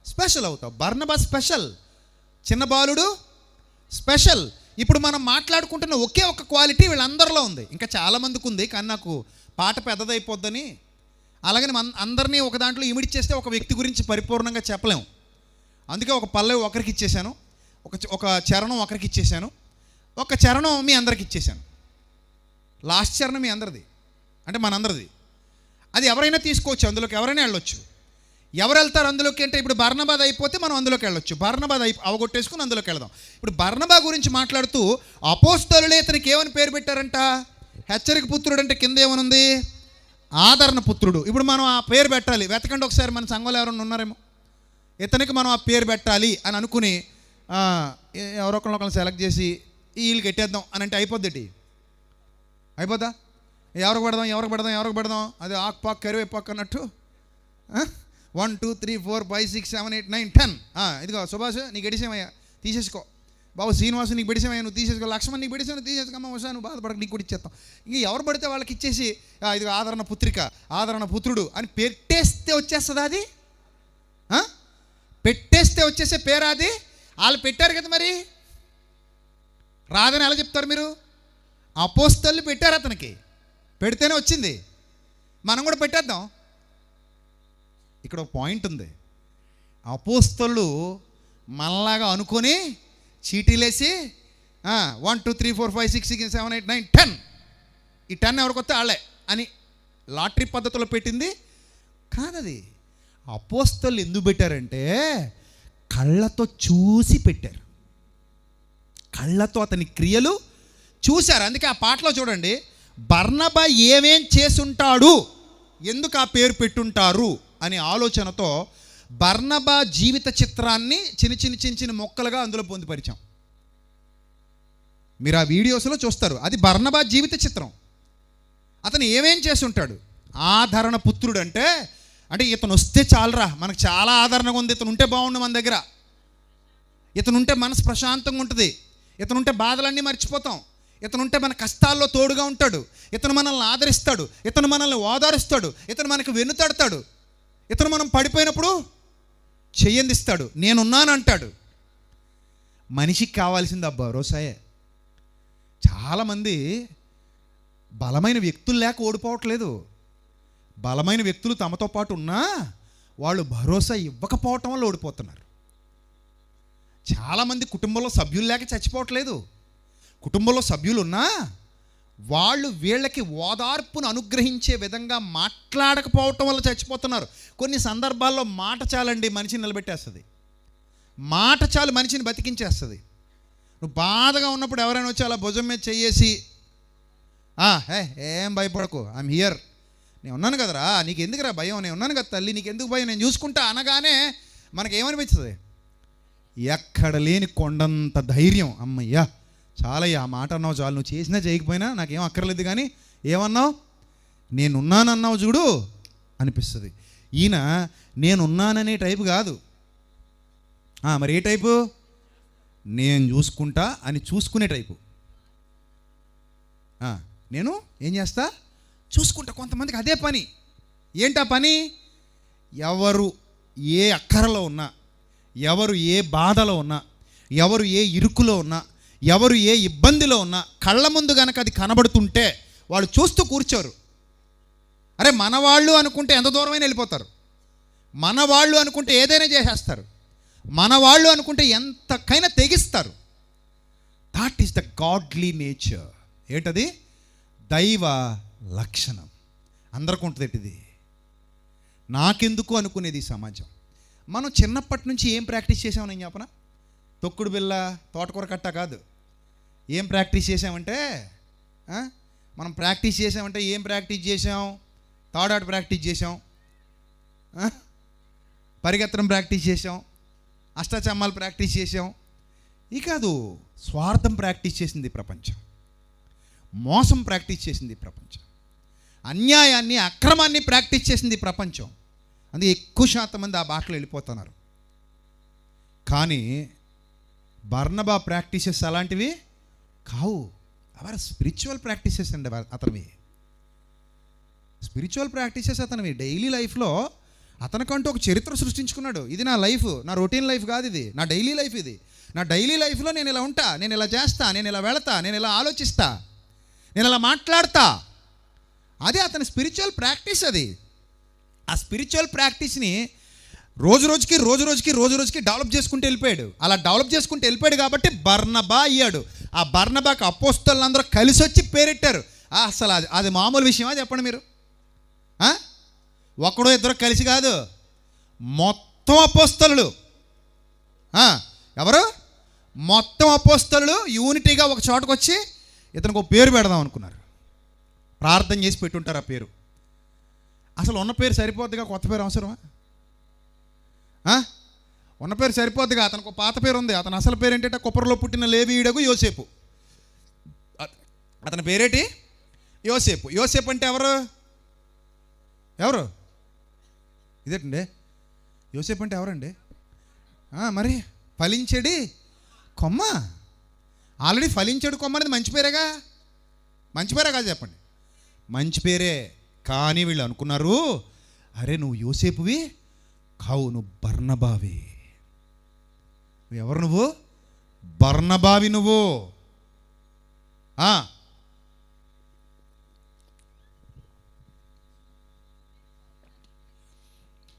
స్పెషల్ అవుతావు. బర్నబా స్పెషల్, చిన్న బాలుడు స్పెషల్. ఇప్పుడు మనం మాట్లాడుకుంటున్న ఒకే ఒక క్వాలిటీ వీళ్ళందరిలో ఉంది. ఇంకా చాలామందికి ఉంది, కానీ నాకు పాట పెద్దదైపోద్దని అలాగని అందరినీ ఒక దాంట్లో ఇమిడిచ్చేస్తే ఒక వ్యక్తి గురించి పరిపూర్ణంగా చెప్పలేము. అందుకే ఒక పల్లవి ఒకరికి ఇచ్చేసాను, ఒక చరణం ఒకరికి ఇచ్చేసాను, ఒక చరణం మీ అందరికి ఇచ్చేసాను. లాస్ట్ చరణం మీ అందరిది, అంటే మనందరిది. అది ఎవరైనా తీసుకోవచ్చు, అందులోకి ఎవరైనా వెళ్ళొచ్చు. ఎవరు వెళ్తారు అందులోకి అంటే ఇప్పుడు బర్నబాద్ అయిపోతే మనం అందులోకి వెళ్ళొచ్చు. బర్నబాద్ అవగొట్టేసుకుని అందులోకి వెళదాం. ఇప్పుడు బర్నబా గురించి మాట్లాడుతూ అపోస్తలులే ఇతనికి ఏమని పేరు పెట్టారంట? హెచ్చరిక పుత్రుడు. అంటే కింద ఏమనుంది? ఆదరణ పుత్రుడు. ఇప్పుడు మనం ఆ పేరు పెట్టాలి. వెతకండి ఒకసారి, మన సంఘంలో ఎవరైనా ఉన్నారేమో. ఇతనికి మనం ఆ పేరు పెట్టాలి అని అనుకుని ఎవరొకరిని సెలెక్ట్ చేసి వీళ్ళకి ఎట్టేద్దాం అని అంటే అయిపోద్ది. అయిపోద్దా? ఎవరికి పెడదాం అది ఆకుపాకు కరివేపాకు అన్నట్టు 1 2 3 4 5 6 7 8 9 10. ఇదిగో సుభాష్ నీకు ఎడిసేమయ్యా, తీసేసుకో. బాబు శ్రీనివాసు నీకు పెడిసేమయ్యా, నువ్వు తీసేసుకో. లక్ష్మణ్ నీకు పెడిసావు, తీసేసుకోమ్మా. వసా నువ్వు బాధపడక, నీకు కూడా ఇచ్చేస్తాం. ఇంక ఎవరు పడితే వాళ్ళకి ఇచ్చేసి ఇదిగో ఆదరణ పుత్రిక, ఆదరణ పుత్రుడు అని పెట్టేస్తే వచ్చేస్తుందా? అది పెట్టేస్తే వచ్చేసే పేరు అది. వాళ్ళు పెట్టారు కదా, మరి రాదని ఎలా చెప్తారు మీరు? అపోస్తలులు పెట్టారు, అతనికి పెడితేనే వచ్చింది. మనం కూడా పెట్టేద్దాం. ఇక్కడ ఒక పాయింట్ ఉంది. అపోస్తలులు మనలాగా అనుకొని చీటీలేసి 1 2 3 4 5 6 7 8 9 10 ఈ 10 ఎవరికి వస్తే వాళ్ళే అని లాటరీ పద్ధతిలో పెట్టింది కాదది. అపోస్తలు ఎందుకు పెట్టారంటే కళ్ళతో చూసి పెట్టారు, కళ్ళతో అతని క్రియలు చూశారు. అందుకే ఆ పాటలో చూడండి, బర్నబా ఏమేం చేసుంటాడు, ఎందుకు ఆ పేరు పెట్టుంటారు అనే ఆలోచనతో బర్నబా జీవిత చిత్రాన్ని చిన్న మొక్కలుగా అందులో పొందుపరిచాం. మీరు ఆ వీడియోస్లో చూస్తారు. అది బర్నబా జీవిత చిత్రం. అతను ఏమేం చేసి ఉంటాడు? ఆదరణ పుత్రుడు అంటే ఇతను వస్తే చాలరా, మనకు చాలా ఆదరణగా ఉంది, ఇతను ఉంటే బాగుండు మన దగ్గర, ఇతను ఉంటే మనసు ప్రశాంతంగా ఉంటుంది, ఇతను ఉంటే బాధలన్నీ మర్చిపోతాం, ఇతను ఉంటే మన కష్టాల్లో తోడుగా ఉంటాడు, ఇతను మనల్ని ఆదరిస్తాడు, ఇతను మనల్ని ఓదారుస్తాడు, ఇతను మనకు వెన్నుతడతాడు, ఇతను మనం పడిపోయినప్పుడు చెయ్యందిస్తాడు, నేనున్నాను అంటాడు. మనిషికి కావాల్సింది ఆ భరోసాయే. చాలామంది బలమైన వ్యక్తులు లేక ఓడిపోవట్లేదు, బలమైన వ్యక్తులు తమతో పాటు ఉన్నా వాళ్ళు భరోసా ఇవ్వకపోవటం వల్ల ఓడిపోతున్నారు. చాలామంది కుటుంబంలో సభ్యులు లేక చచ్చిపోవట్లేదు, కుటుంబంలో సభ్యులు ఉన్నా వాళ్ళు వీళ్ళకి ఓదార్పును అనుగ్రహించే విధంగా మాట్లాడకపోవటం వల్ల చచ్చిపోతున్నారు. కొన్ని సందర్భాల్లో మాట చాలండి మనిషిని నిలబెట్టేస్తుంది, మాట చాలు మనిషిని బతికించేస్తుంది. నువ్వు బాధగా ఉన్నప్పుడు ఎవరైనా వచ్చి అలా భుజం మీద చెయ్యేసి ఏం భయపడకు, ఐఎమ్ హియర్, నేను ఉన్నాను కదరా, నీకు ఎందుకురా భయం, నేను ఉన్నాను కదా తల్లి, నీకు ఎందుకు భయం, నేను చూసుకుంటా అనగానే మనకేమనిపించదు? ఎక్కడ లేని కొండంత ధైర్యం. అమ్మయ్యా చాలయ్యా, ఆ మాట అన్నావు చాలు, నువ్వు చేసినా చేయకపోయినా నాకేం అక్కర్లేదు, కానీ ఏమన్నావు, నేనున్నానన్నావు చూడు అనిపిస్తుంది. ఈయన నేనున్నాననే టైపు కాదు. మరి ఏ టైపు? నేను చూసుకుంటా అని చూసుకునే టైపు. నేను ఏం చేస్తా? చూసుకుంటా. కొంతమందికి అదే పని. ఏంటా పని? ఎవరు ఏ అక్కరలో ఉన్నా, ఎవరు ఏ బాధలో ఉన్నా, ఎవరు ఏ ఇరుకులో ఉన్నా, ఎవరు ఏ ఇబ్బందిలో ఉన్నా కళ్ళ ముందు కనుక అది కనబడుతుంటే వాళ్ళు చూస్తూ కూర్చోరు. అరే మనవాళ్ళు అనుకుంటే ఎంత దూరమైనా వెళ్ళిపోతారు, మనవాళ్ళు అనుకుంటే ఏదైనా చేసేస్తారు, మనవాళ్ళు అనుకుంటే ఎంతకైనా తెగిస్తారు. That is the godly nature. ఏంటది? దైవ లక్షణం. అందరికీ ఉంటుంది ఇది. నాకెందుకు అనుకునేది సమాజం. మనం చిన్నప్పటి నుంచి ఏం ప్రాక్టీస్ చేసామని నేను చెప్పనా? తొక్కుడు బిళ్ళ, తోటకూర కట్ట కాదు. ఏం ప్రాక్టీస్ చేసామంటే మనం ప్రాక్టీస్ చేసామంటే ఏం ప్రాక్టీస్ చేసాం? తాడాట ప్రాక్టీస్ చేసాం, పరిగెత్తడం ప్రాక్టీస్ చేసాం, అష్టాచమ్మాలు ప్రాక్టీస్ చేసాం. ఇది కాదు, స్వార్థం ప్రాక్టీస్ చేసింది ప్రపంచం, మోసం ప్రాక్టీస్ చేసింది ప్రపంచం, అన్యాయాన్ని అక్రమాన్ని ప్రాక్టీస్ చేసింది ప్రపంచం. అందుకే ఎక్కువ శాతం మంది ఆ బాటలో వెళ్ళిపోతున్నారు. కానీ బర్నబా ప్రాక్టీసెస్ అలాంటివి కావు. అవర్ స్పిరిచువల్ ప్రాక్టీసెస్ అండి అతనివి, స్పిరిచువల్ ప్రాక్టీసెస్ అతనివి. డైలీ లైఫ్లో అతనికంటూ ఒక చరిత్ర సృష్టించుకున్నాడు. ఇది నా లైఫ్, నా రొటీన్ లైఫ్ కాదు, ఇది నా డైలీ లైఫ్. ఇది నా డైలీ లైఫ్లో నేను ఇలా ఉంటా, నేను ఇలా చేస్తా, నేను ఇలా వెళతా, నేను ఇలా ఆలోచిస్తా, నేను ఇలా మాట్లాడతా. అదే అతని స్పిరిచువల్ ప్రాక్టీస్. అది ఆ స్పిరిచువల్ ప్రాక్టీస్ని రోజు రోజుకి డెవలప్ చేసుకుంటూ వెళ్ళిపోయాడు. అలా డెవలప్ చేసుకుంటూ వెళ్ళిపోయాడు కాబట్టి బర్నబా అయ్యాడు. ఆ బర్నబాకి అపోస్తలులందరూ కలిసి వచ్చి పేరెట్టారు. అసలు అది మామూలు విషయమా చెప్పండి మీరు? ఒకడో ఇద్దరు కలిసి కాదు, మొత్తం అపోస్తలులు. ఎవరు? మొత్తం అపోస్తలులు యూనిటీగా ఒక చోటకు వచ్చి ఇతనికి ఒక పేరు పెడదాం అనుకున్నారు. ప్రార్థన చేసి పెట్టుంటారు ఆ పేరు. అసలు ఉన్న పేరు సరిపోద్దిగా, కొత్త పేరు అవసరమా? ఉన్న పేరు సరిపోద్దిగా. అతనికి ఒక పాత పేరు ఉంది. అతని అసలు పేరు ఏంటంటే కుప్పరలో పుట్టిన లేవీయుడగు యోసేపు. అతని పేరేటి? యోసేపు. యోసేపు అంటే ఎవరు? ఇదేంటండి యోసేపు అంటే ఎవరండి? మరి ఫలించడి కొమ్మ. ఆల్రెడీ ఫలించడు కొమ్మ అనేది మంచి పేరేగా. మంచి పేరే కాదు చెప్పండి, మంచి పేరే. కానీ వీళ్ళు అనుకున్నారు, అరే నువ్వు యోసేపువి కావు, నువ్వు బర్నబావి. ఎవరు నువ్వు? బర్నబావి నువ్వు.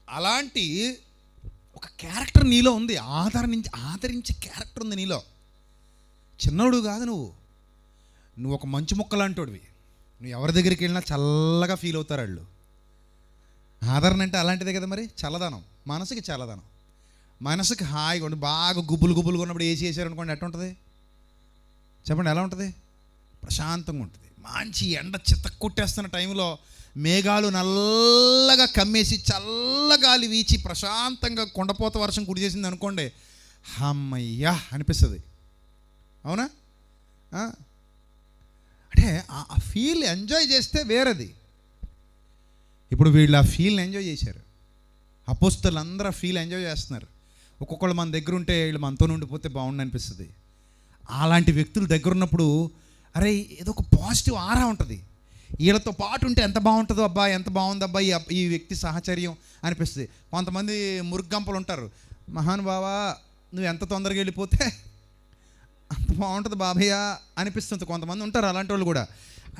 అలాంటి ఒక క్యారెక్టర్ నీలో ఉంది, ఆదరించే క్యారెక్టర్ ఉంది నీలో. చిన్నోడు కాదు నువ్వు ఒక మంచు మొక్క లాంటోడివి. నువ్వు ఎవరి దగ్గరికి వెళ్ళినా చల్లగా ఫీల్ అవుతారు వాళ్ళు. ఆదరణ అంటే అలాంటిదే కదా మరి. చల్లదనం, మనసుకి చల్లదనం, మనసుకి హాయిగా ఉండి బాగా గుబ్బులు ఉన్నప్పుడు ఏసీ వేసారనుకోండి ఎట్లా ఉంటుంది చెప్పండి, ఎలా ఉంటుంది? ప్రశాంతంగా ఉంటుంది. మంచి ఎండ చితక్కొట్టేస్తున్న టైంలో మేఘాలు నల్లగా కమ్మేసి చల్లగాలి వీచి ప్రశాంతంగా కొండపోత వర్షం కుడిచేసింది అనుకోండి, అమ్మయ్యా అనిపిస్తుంది. అవునా? అంటే ఆ ఫీల్ ఎంజాయ్ చేస్తే వేరేది. ఇప్పుడు వీళ్ళు ఆ ఫీల్ని ఎంజాయ్ చేశారు. అపోస్తలు అందరూ ఆ ఫీల్ ఎంజాయ్ చేస్తున్నారు. ఒక్కొక్కళ్ళు మన దగ్గర ఉంటే వీళ్ళు మనతో ఉండిపోతే బాగుండు అనిపిస్తుంది. అలాంటి వ్యక్తుల దగ్గర ఉన్నప్పుడు అరే ఏదో ఒక పాజిటివ్ ఆరా ఉంటుంది. వీళ్ళతో పాటు ఉంటే ఎంత బాగుంటుందో, అబ్బా ఎంత బాగుంది అబ్బా ఈ వ్యక్తి సహచర్యం అనిపిస్తుంది. కొంతమంది మురుగ్గంపలు ఉంటారు, మహానుభావా నువ్వు ఎంత తొందరగా వెళ్ళిపోతే అంత బాగుంటుంది బాబయ్య అనిపిస్తుంది. కొంతమంది ఉంటారు అలాంటి వాళ్ళు కూడా.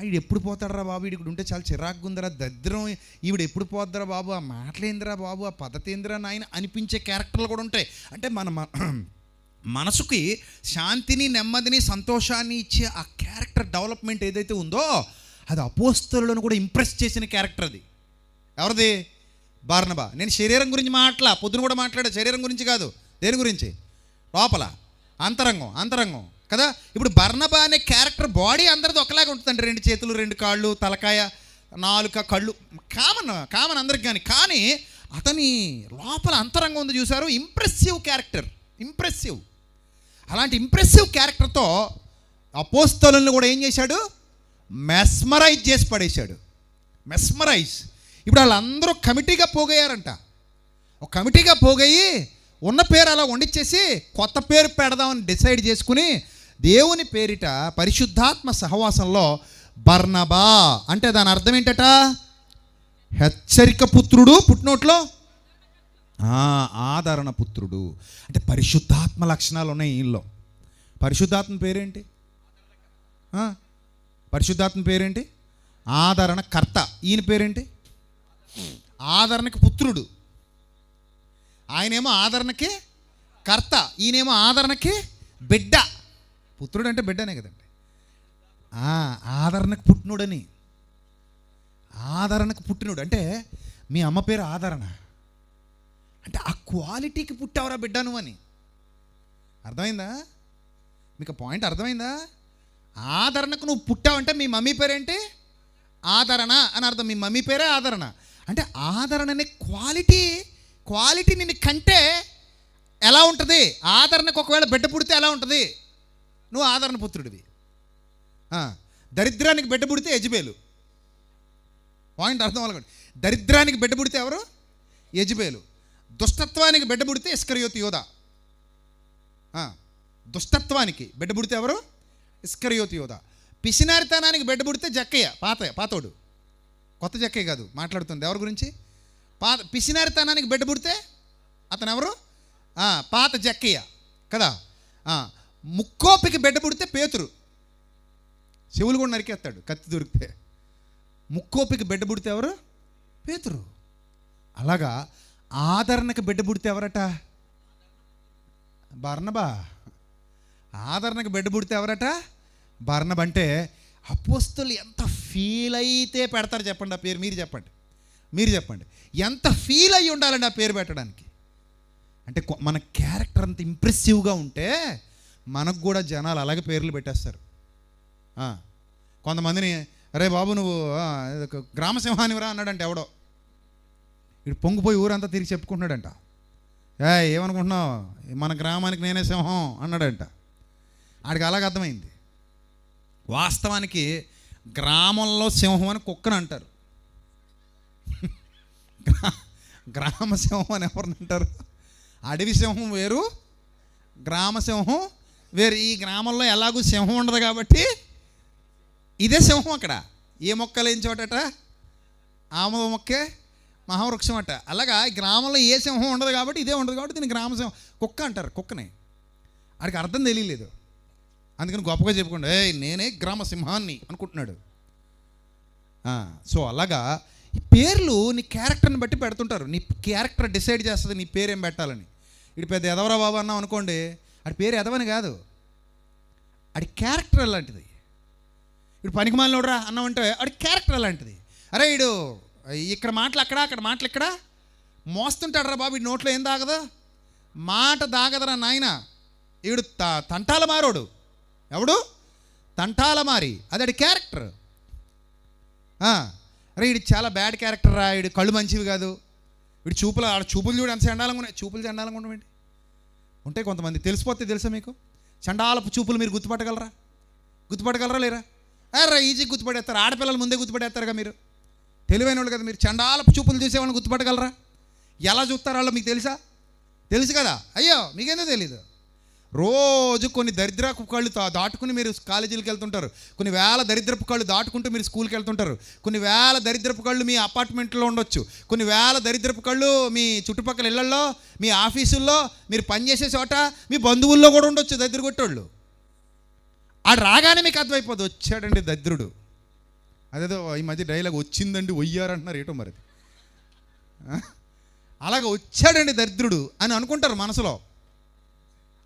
ఈడు ఎప్పుడు పోతాడరా బాబు, ఇక్కడ ఉంటే చాలా చిరాకుగా ఉందిరా, దరిద్రం, ఈవిడ ఎప్పుడు పోద్దిరా బాబు, ఆ మాటలేందిరా బాబు, ఆ పద్ధతి ఏందిరా నాయన అనిపించే క్యారెక్టర్లు కూడా ఉంటాయి. అంటే మనసుకి శాంతిని, నెమ్మదిని, సంతోషాన్ని ఇచ్చే ఆ క్యారెక్టర్ డెవలప్మెంట్ ఏదైతే ఉందో అది అపోస్తలులను కూడా ఇంప్రెస్ చేసిన క్యారెక్టర్. అది ఎవరిది? బర్నబా. నేను శరీరం గురించి పొద్దున కూడా మాట్లాడా, శరీరం గురించి కాదు. దేని గురించి? లోపల అంతరంగం కదా. ఇప్పుడు బర్నబా అనే క్యారెక్టర్ బాడీ అందరిది ఒకలాగా ఉంటుందండి. 2 చేతులు, 2 కాళ్ళు, తలకాయ, 4 కళ్ళు, కామన్ అందరికి. కానీ అతని లోపల అంతరంగం ఉంది చూసారు, ఇంప్రెసివ్ క్యారెక్టర్. అలాంటి ఇంప్రెసివ్ క్యారెక్టర్తో అపోస్తలులను కూడా ఏం చేశాడు? మెస్మరైజ్ చేసి పడేశాడు. ఇప్పుడు వాళ్ళందరూ కమిటీగా పోగయ్యారంట. ఒక కమిటీగా పోగయ్యి ఉన్న పేరు అలా వండిచ్చేసి కొత్త పేరు పెడదామని డిసైడ్ చేసుకుని దేవుని పేరిట పరిశుద్ధాత్మ సహవాసంలో బర్నబా అంటే దాని అర్థం ఏంటట? హెచ్చరిక పుత్రుడు, పుట్టినోట్లో ఆదరణ పుత్రుడు. అంటే పరిశుద్ధాత్మ లక్షణాలు ఉన్నాయి ఈయనలో. పరిశుద్ధాత్మ పేరేంటి? ఆదరణ కర్త. ఈయన పేరేంటి? ఆదరణకి పుత్రుడు. ఆయనేమో ఆదరణకి కర్త, ఈయనేమో ఆదరణకి బిడ్డ. పుత్రుడు అంటే బిడ్డనే కదండి. ఆదరణకు పుట్టినోడు అంటే మీ అమ్మ పేరు ఆదరణ అంటే ఆ క్వాలిటీకి పుట్టావరా బిడ్డ నువ్వు అని. అర్థమైందా మీకు? పాయింట్ అర్థమైందా? ఆదరణకు నువ్వు పుట్టావంటే మీ మమ్మీ పేరేంటి? ఆదరణ అని అర్థం. మీ మమ్మీ పేరే ఆదరణ. అంటే ఆదరణ అనే క్వాలిటీ నిన్ను కంటే ఎలా ఉంటుంది? ఆదరణకు ఒకవేళ బిడ్డ పుడితే ఎలా ఉంటుంది? నువ్వు ఆదరణ పుత్రుడివి. దరిద్రానికి బిడ్డ పుడితే యెజబేలు. పాయింట్ అర్థం అవ్వాలి. దరిద్రానికి బిడ్డ పుడితే ఎవరు? యెజబేలు. దుష్టత్వానికి బిడ్డ పుడితే ఇస్కరియోతు యోధ. దుష్టత్వానికి బిడ్డ పుడితే ఎవరు? ఇస్కరియోతు యోధ. పిసినారితనానికి బిడ్డ పుడితే జక్కయ్య, పాతోడు. కొత్త జక్కయ్య కాదు మాట్లాడుతుంది. ఎవరి గురించి? పిసినారితనానికి బిడ్డ పుడితే అతను ఎవరు? పాత జక్కయ్య కదా. ముక్కోపికి బిడ్డ పుడితే పేతురు. చెవులు కూడా నరికేస్తాడు కత్తి దొరికితే. ముక్కోపికి బిడ్డ పుడితే ఎవరు? పేతురు. అలాగా ఆదరణకి బిడ్డ పుడితే ఎవరట? బర్నబా. ఆదరణకి బిడ్డ పుడితే ఎవరట? బర్నబా. అంటే అపోస్తలు ఎంత ఫీల్ అయితే పెడతారు చెప్పండి ఆ పేరు. మీరు చెప్పండి ఎంత ఫీల్ అయ్యి ఉండాలండి ఆ పేరు పెట్టడానికి. అంటే మన క్యారెక్టర్ అంత ఇంప్రెసివ్గా ఉంటే మనకు కూడా జనాలు అలాగే పేర్లు పెట్టేస్తారు. కొంతమందిని అరే బాబు నువ్వు గ్రామసింహానివిరా అన్నాడంటే ఎవడో. ఇటు పొంగిపోయి ఊరంతా తిరిగి చెప్పుకుంటున్నాడంట. ఏమనుకుంటున్నావు, మన గ్రామానికి నేనే సింహం అన్నాడంట. ఆడికి అలాగ అర్థమైంది. వాస్తవానికి గ్రామంలో సింహం అని కుక్కను అంటారు. గ్రామ సింహం అని ఎవరిని అంటారు? అడవి సింహం వేరు, గ్రామ సింహం వేరు. ఈ గ్రామంలో ఎలాగూ సింహం ఉండదు కాబట్టి ఇదే సింహం. అక్కడ ఏ మొక్కలు ఏం చోటట? ఆమద మొక్కే మహావృక్షం అట. అలాగా ఈ గ్రామంలో ఏ సింహం ఉండదు కాబట్టి ఇదే ఉండదు కాబట్టి దీన్ని గ్రామ సింహం కుక్క అంటారు. కుక్కనే. వాడికి అర్థం తెలియలేదు. అందుకని గొప్పగా చెప్పుకోండి నేనే గ్రామ సింహాన్ని అనుకుంటున్నాడు. సో అలాగా ఈ పేర్లు నీ క్యారెక్టర్ని బట్టి పెడుతుంటారు. నీ క్యారెక్టర్ డిసైడ్ చేస్తుంది నీ పేరేం పెట్టాలని. ఇటు పెద్ద ఎదవరా బాబు అన్నాం అనుకోండి, ఆడి పేరు ఎదవని కాదు, ఆడి క్యారెక్టర్ అలాంటిది. ఇప్పుడు పనికిమాలినోడురా అన్నామంటే ఆడి క్యారెక్టర్ అలాంటిది. అరే వీడు ఇక్కడ మాటలు అక్కడ, అక్కడ మాటలు ఇక్కడ మోస్తుంటాడు రా బాబు, వీడి నోట్లో ఏం దాగదా, మాట దాగదరా నాయన, వీడు తంటాల మారోడు. ఎవడు? తంటాల మారి. అది ఆడి క్యారెక్టర్. అరే వీడు చాలా బ్యాడ్ క్యారెక్టర్ రా, వీడు కళ్ళు మంచివి కాదు, వీడు చూపులు, ఆడ చూపులు చూడు ఎంత చండాలంగా ఉన్నాయి. చూపులు చండాలంగా ఉండవండి ఉంటే కొంతమంది తెలిసిపోతే తెలుసా మీకు? చండాలపు చూపులు మీరు గుర్తుపట్టగలరా లేరా? అరే ఈజీ గుర్తుపడేస్తారు, ఆడపిల్లల ముందే గుర్తుపడేస్తారుగా మీరు, తెలివైన వాళ్ళు కదా మీరు. చండాలపు చూపులు చూసేవాళ్ళని గుర్తుపట్టగలరా? ఎలా చూస్తారో వాళ్ళు మీకు తెలుసు కదా. అయ్యో మీకేందో తెలీదు. రోజు కొన్ని దరిద్రపు కళ్ళు దాటుకుని మీరు కాలేజీలకు వెళ్తుంటారు, కొన్ని వేల దరిద్రపు కళ్ళు దాటుకుంటూ మీరు స్కూల్కి వెళ్తుంటారు, కొన్ని వేల దరిద్రపు కళ్ళు మీ అపార్ట్మెంట్లో ఉండొచ్చు, కొన్ని వేల దరిద్రపు కళ్ళు మీ చుట్టుపక్కల ఇళ్లల్లో, మీ ఆఫీసుల్లో, మీరు పనిచేసే చోట, మీ బంధువుల్లో కూడా ఉండొచ్చు దరిద్రగొట్టోళ్ళు. ఆడు రాగానే మీకు అర్థమైపోదు, వచ్చాడండి దరిద్రుడు. అదేదో ఈ మధ్య డైలాగ్ వచ్చిందండి ఒయ్యారంటున్నారు, ఏటో మరి అలాగ వచ్చాడండి దరిద్రుడు అని అనుకుంటారు మనసులో.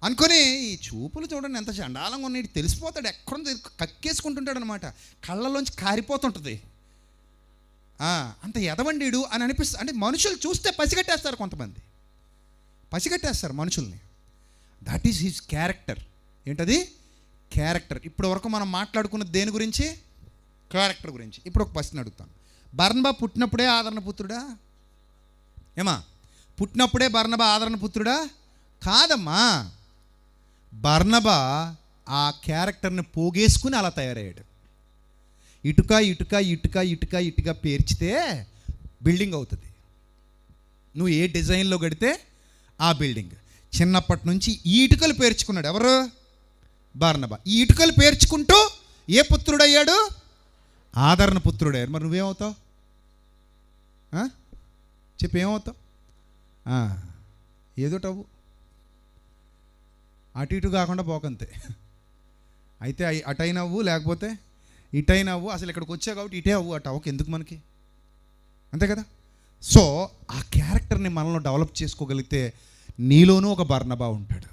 అనుకొని ఈ చూపులు చూడండి ఎంత చండాలంగా ఉన్నాయి, తెలిసిపోతాడు, ఎక్కడ కక్కేసుకుంటుంటాడు అనమాట, కళ్ళలోంచి కారిపోతుంటుంది. అంత ఎదవండీడు అని అనిపిస్తుంది. అంటే మనుషులు చూస్తే పసిగట్టేస్తారు, కొంతమంది పసిగట్టేస్తారు మనుషుల్ని. That is his character. ఏంటది? క్యారెక్టర్. ఇప్పటి వరకు మనం మాట్లాడుకున్నది దేని గురించి? క్యారెక్టర్ గురించి. ఇప్పుడు ఒక ప్రశ్న అడుగుతాను. బర్నబా పుట్టినప్పుడే ఆదరణ పుత్రుడా? ఏమా పుట్టినప్పుడే బర్నబా ఆదరణ పుత్రుడా? కాదమ్మా. బర్నబా ఆ క్యారెక్టర్ని పోగేసుకుని అలా తయారయ్యాడు. ఇటుక ఇటుక ఇటుక ఇటుక ఇటుక పేర్చితే బిల్డింగ్ అవుతుంది. నువ్వు ఏ డిజైన్లో కడితే ఆ బిల్డింగ్. చిన్నప్పటి నుంచి ఈ ఇటుకలు పేర్చుకున్నాడు. ఎవరు? బర్నబా. ఈ ఇటుకలు పేర్చుకుంటూ ఏ పుత్రుడయ్యాడు? ఆదరణ పుత్రుడయ్యాడు. మరి నువ్వేమవుతావు? చెప్పి ఏమవుతావు? ఏదోటవు, అటు ఇటు కాకుండా పోకంతే. అయితే అటైనవ్వు, లేకపోతే ఇటైనవ్వు. అసలు ఇక్కడికి వచ్చావు కాబట్టి ఇటే అవ్వు, అటు అవ్వకు ఎందుకు మనకి, అంతే కదా. సో ఆ క్యారెక్టర్ని మనలో డెవలప్ చేసుకోగలిగితే నీలోనూ ఒక బర్నబా ఉంటాడు.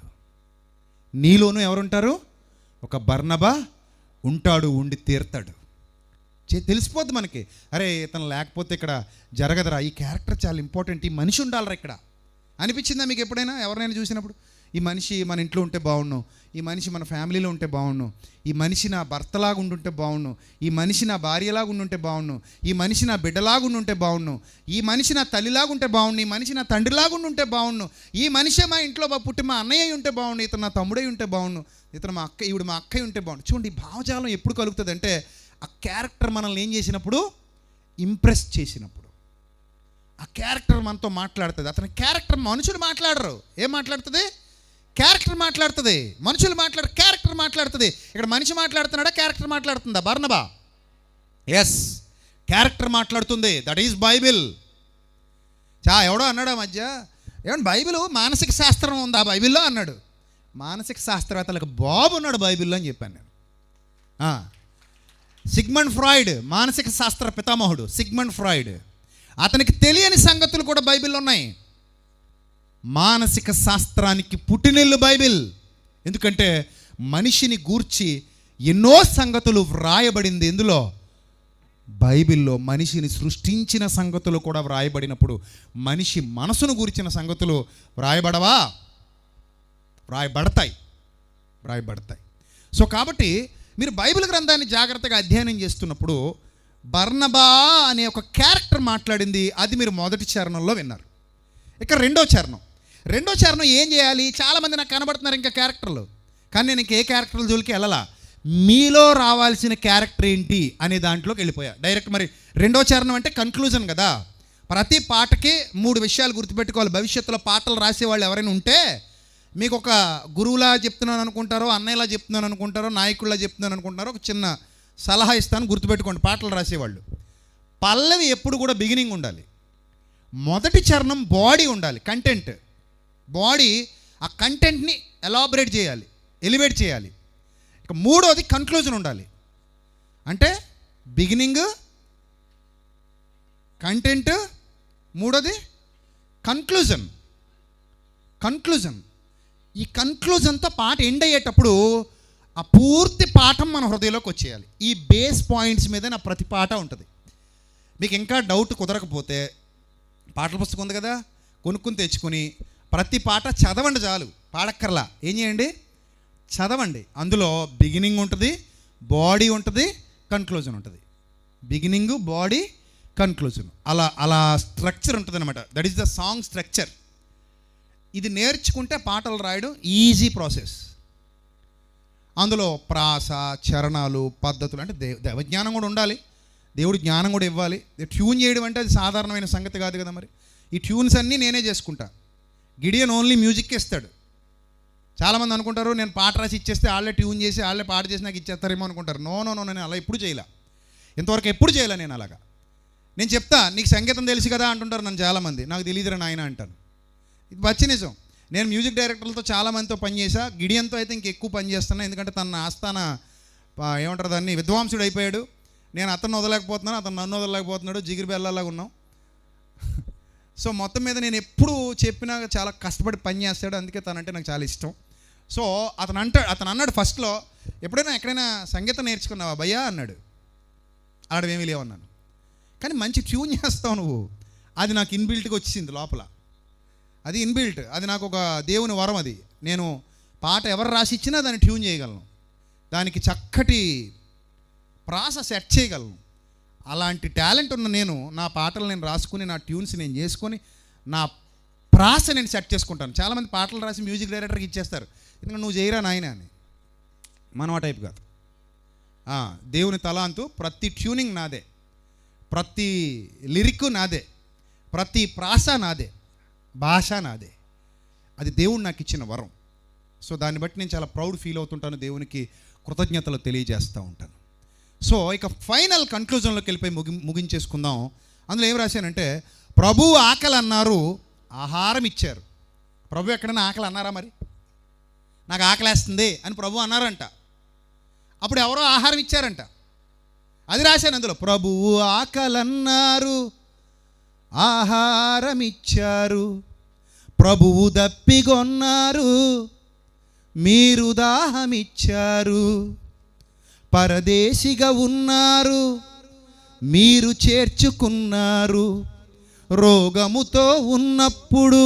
నీలోనూ ఎవరుంటారు? ఒక బర్నబా ఉంటాడు, ఉండి తీరుతాడు. తెలిసిపోద్ది మనకి, అరే ఇతను లేకపోతే ఇక్కడ జరగదురా, ఈ క్యారెక్టర్ చాలా ఇంపార్టెంట్, ఈ మనిషి ఉండాలరా ఇక్కడ అనిపించిందా మీకు ఎప్పుడైనా? ఎవరినైనా చూసినప్పుడు ఈ మనిషి మన ఇంట్లో ఉంటే బాగుండు, ఈ మనిషి మన ఫ్యామిలీలో ఉంటే బాగుండు, ఈ మనిషి నా భర్తలాగా ఉండుంటే బాగుండు, ఈ మనిషి నా భార్యలాగా ఉండుంటే బాగుండు, ఈ మనిషి నా బిడ్డలాగా ఉండుంటే బాగుండు, ఈ మనిషి నా తల్లిలాగా ఉంటే బాగుండు, ఈ మనిషి నా తండ్రిలాగా ఉండుంటే బాగుండు, ఈ మనిషే మా ఇంట్లో పుట్టి మా అన్నయ్య ఉంటే బాగుండు, ఇతను నా తమ్ముడై ఉంటే బాగుండు, ఇతను మా అక్క, ఈవిడ మా అక్కయ్య ఉంటే బాగుండు. చూడండి ఈ భావజాలం ఎప్పుడు కలుగుతుంది అంటే ఆ క్యారెక్టర్ మనల్ని ఏం చేసినప్పుడు? ఇంప్రెస్ చేసినప్పుడు. ఆ క్యారెక్టర్ మనతో మాట్లాడుతుంది. అతని క్యారెక్టర్ మనుషులు మాట్లాడరు. ఏం మాట్లాడుతుంది? క్యారెక్టర్ మాట్లాడుతుంది. మనుషులు క్యారెక్టర్ మాట్లాడుతుంది. ఇక్కడ మనిషి మాట్లాడుతున్నాడా, క్యారెక్టర్ మాట్లాడుతుందా? బర్నబా ఎస్, క్యారెక్టర్ మాట్లాడుతుంది. That is Bible. ఎవడో అన్నాడు ఆ మధ్య, ఏమన్నా బైబిల్ మానసిక శాస్త్రం ఉందా బైబిల్లో అన్నాడు. మానసిక శాస్త్రవేత్తలకు బాబు ఉన్నాడు బైబిల్లో అని చెప్పాను నేను. సిగ్మండ్ ఫ్రాయిడ్, మానసిక శాస్త్ర పితామహుడు సిగ్మండ్ ఫ్రాయిడ్, అతనికి తెలియని సంగతులు కూడా బైబిల్లో ఉన్నాయి. మానసిక శాస్త్రానికి పుట్టినిల్లు బైబిల్. ఎందుకంటే మనిషిని గూర్చి ఎన్నో సంగతులు వ్రాయబడింది ఇందులో. బైబిల్లో మనిషిని సృష్టించిన సంగతులు కూడా వ్రాయబడినప్పుడు మనిషి మనసును గూర్చిన సంగతులు వ్రాయబడవా? వ్రాయబడతాయి. సో కాబట్టి మీరు బైబిల్ గ్రంథాన్ని జాగ్రత్తగా అధ్యయనం చేస్తున్నప్పుడు బర్నబా అనే ఒక క్యారెక్టర్ మాట్లాడింది. అది మీరు మొదటి చరణంలో విన్నారు. ఇక రెండో చరణం ఏం చేయాలి? చాలామంది నాకు కనబడుతున్నారు ఇంకా క్యారెక్టర్లు, కానీ నేను ఇంకే క్యారెక్టర్ల జోలికి వెళ్ళాలా. మీలో రావాల్సిన క్యారెక్టర్ ఏంటి అనే దాంట్లోకి వెళ్ళిపోయా డైరెక్ట్. మరి రెండో చరణం అంటే కన్క్లూజన్ కదా. ప్రతి పాటకి 3 విషయాలు గుర్తుపెట్టుకోవాలి. భవిష్యత్తులో పాటలు రాసేవాళ్ళు ఎవరైనా ఉంటే మీకు ఒక గురువులా చెప్తున్నాను అనుకుంటారో, అన్నయ్యలా చెప్తున్నాను అనుకుంటారో, నాయకుల్లా చెప్తున్నాను అనుకుంటారో, ఒక చిన్న సలహా ఇస్తాను, గుర్తుపెట్టుకోండి. పాటలు రాసేవాళ్ళు పల్లవి ఎప్పుడు కూడా బిగినింగ్ ఉండాలి. మొదటి చరణం బాడీ ఉండాలి, కంటెంట్. బాడీ ఆ కంటెంట్ని ఎలాబరేట్ చేయాలి, ఎలివేట్ చేయాలి. ఇక మూడోది కన్క్లూజన్ ఉండాలి. అంటే బిగినింగ్, కంటెంట్, మూడోది కన్క్లూజన్. కన్క్లూజన్. ఈ కన్క్లూజన్తో పాట ఎండ్ అయ్యేటప్పుడు ఆ పూర్తి పాఠం మన హృదయంలోకి వచ్చేయాలి. ఈ బేస్ పాయింట్స్ మీద నా ప్రతి పాట ఉంటుంది. మీకు ఇంకా డౌట్ కుదరకపోతే పాటల పుస్తకం ఉంది కదా, కొనుక్కుని తెచ్చుకొని ప్రతి పాట చదవండి చాలు, పాడక్కర్లా. ఏం చేయండి, చదవండి. అందులో బిగినింగ్ ఉంటుంది, బాడీ ఉంటుంది, కన్క్లూజన్ ఉంటుంది. బిగినింగ్, బాడీ, కన్క్లూజన్, అలా అలా స్ట్రక్చర్ ఉంటుంది అనమాట. That is the song structure. ఇది నేర్చుకుంటే పాటలు రాయడం ఈజీ ప్రాసెస్. అందులో ప్రాస, చరణాలు, పద్ధతులు, అంటే దైవజ్ఞానం కూడా ఉండాలి, దేవుడి జ్ఞానం కూడా ఇవ్వాలి. ట్యూన్ చేయడం అంటే అది సాధారణమైన సంగతి కాదు కదా. మరి ఈ ట్యూన్స్ అన్నీ నేనే చేసుకుంటా. గిడియన్ ఓన్లీ మ్యూజిక్ ఇస్తాడు. చాలామంది అనుకుంటారు నేను పాట రాసి ఇచ్చేస్తే వాళ్ళే ట్యూన్ చేసి వాళ్ళే పాట చేసి నాకు ఇచ్చేస్తారేమో అనుకుంటారు. నో నో నో, నేను అలా ఎప్పుడు చేయలే, ఇంతవరకు ఎప్పుడు చేయలే నేను అలాగా. నేను చెప్తా, నీకు సంగీతం తెలుసు కదా అంటుంటారు నన్ను చాలామంది. నాకు తెలియదురా నాయన అంటాను. ఇది పచ్చి నిజం. నేను మ్యూజిక్ డైరెక్టర్లతో చాలామందితో పనిచేసా, గిడియన్తో అయితే ఇంకెక్కువ పని చేస్తున్నా. ఎందుకంటే తన ఆస్థాన ఏమంటారు దాన్ని, విద్వాంసుడు అయిపోయాడు. నేను అతను వదలలేకపోతున్నాను, అతను నన్ను వదలలేకపోతున్నాడు, జిగిరి బెల్లలాగా ఉన్నాం. సో మొత్తం మీద నేను ఎప్పుడు చెప్పినా చాలా కష్టపడి పని చేస్తాడు, అందుకే తనంటే నాకు చాలా ఇష్టం. సో అతను అన్నాడు ఫస్ట్లో, ఎప్పుడైనా ఎక్కడైనా సంగీతం నేర్చుకున్నావా భయ్యా అన్నాడు. ఆడవేమీ లేవన్నాను. కానీ మంచి ట్యూన్ చేస్తావు నువ్వు, అది నాకు ఇన్బిల్ట్గా వచ్చింది లోపల. అది ఇన్బిల్ట్, అది నాకు ఒక దేవుని వరం. అది నేను పాట ఎవరు రాసి ఇచ్చినా దాన్ని ట్యూన్ చేయగలను, దానికి చక్కటి ప్రాస సెట్ చేయగలను. అలాంటి టాలెంట్ ఉన్న నేను నా పాటలు నేను రాసుకుని, నా ట్యూన్స్ నేను చేసుకొని, నా ప్రాస నేను సెట్ చేసుకుంటాను. చాలామంది పాటలు రాసి మ్యూజిక్ డైరెక్టర్కి ఇచ్చేస్తారు, ఎందుకంటే నువ్వు చేయరా నాయన అని. మనం ఆ టైప్ కాదు. దేవుని తలాంతు, ప్రతి ట్యూనింగ్ నాదే, ప్రతి లిరిక్ నాదే, ప్రతి ప్రాస నాదే, భాష నాదే. అది దేవుడు నాకు ఇచ్చిన వరం. సో దాన్ని బట్టి నేను చాలా ప్రౌడ్ ఫీల్ అవుతుంటాను, దేవునికి కృతజ్ఞతలు తెలియజేస్తూ ఉంటాను. సో ఇక ఫైనల్ కన్క్లూజన్లోకి వెళ్ళిపోయి ముగించేసుకుందాం. అందులో ఏం రాశానంటే, ప్రభు ఆకలి అన్నారు, ఆహారం ఇచ్చారు. ప్రభు ఎక్కడైనా ఆకలి అన్నారా? మరి నాకు ఆకలేస్తుంది అని ప్రభు అన్నారంట. అప్పుడు ఎవరో ఆహారం ఇచ్చారంట. అది రాశాను అందులో. ప్రభువు ఆకలన్నారు, ఆహారం ఇచ్చారు. ప్రభువు దప్పిగొన్నారు, మీరు దాహమిచ్చారు. పరదేశిగా ఉన్నారు, మీరు చేర్చుకున్నారు. రోగముతో ఉన్నప్పుడు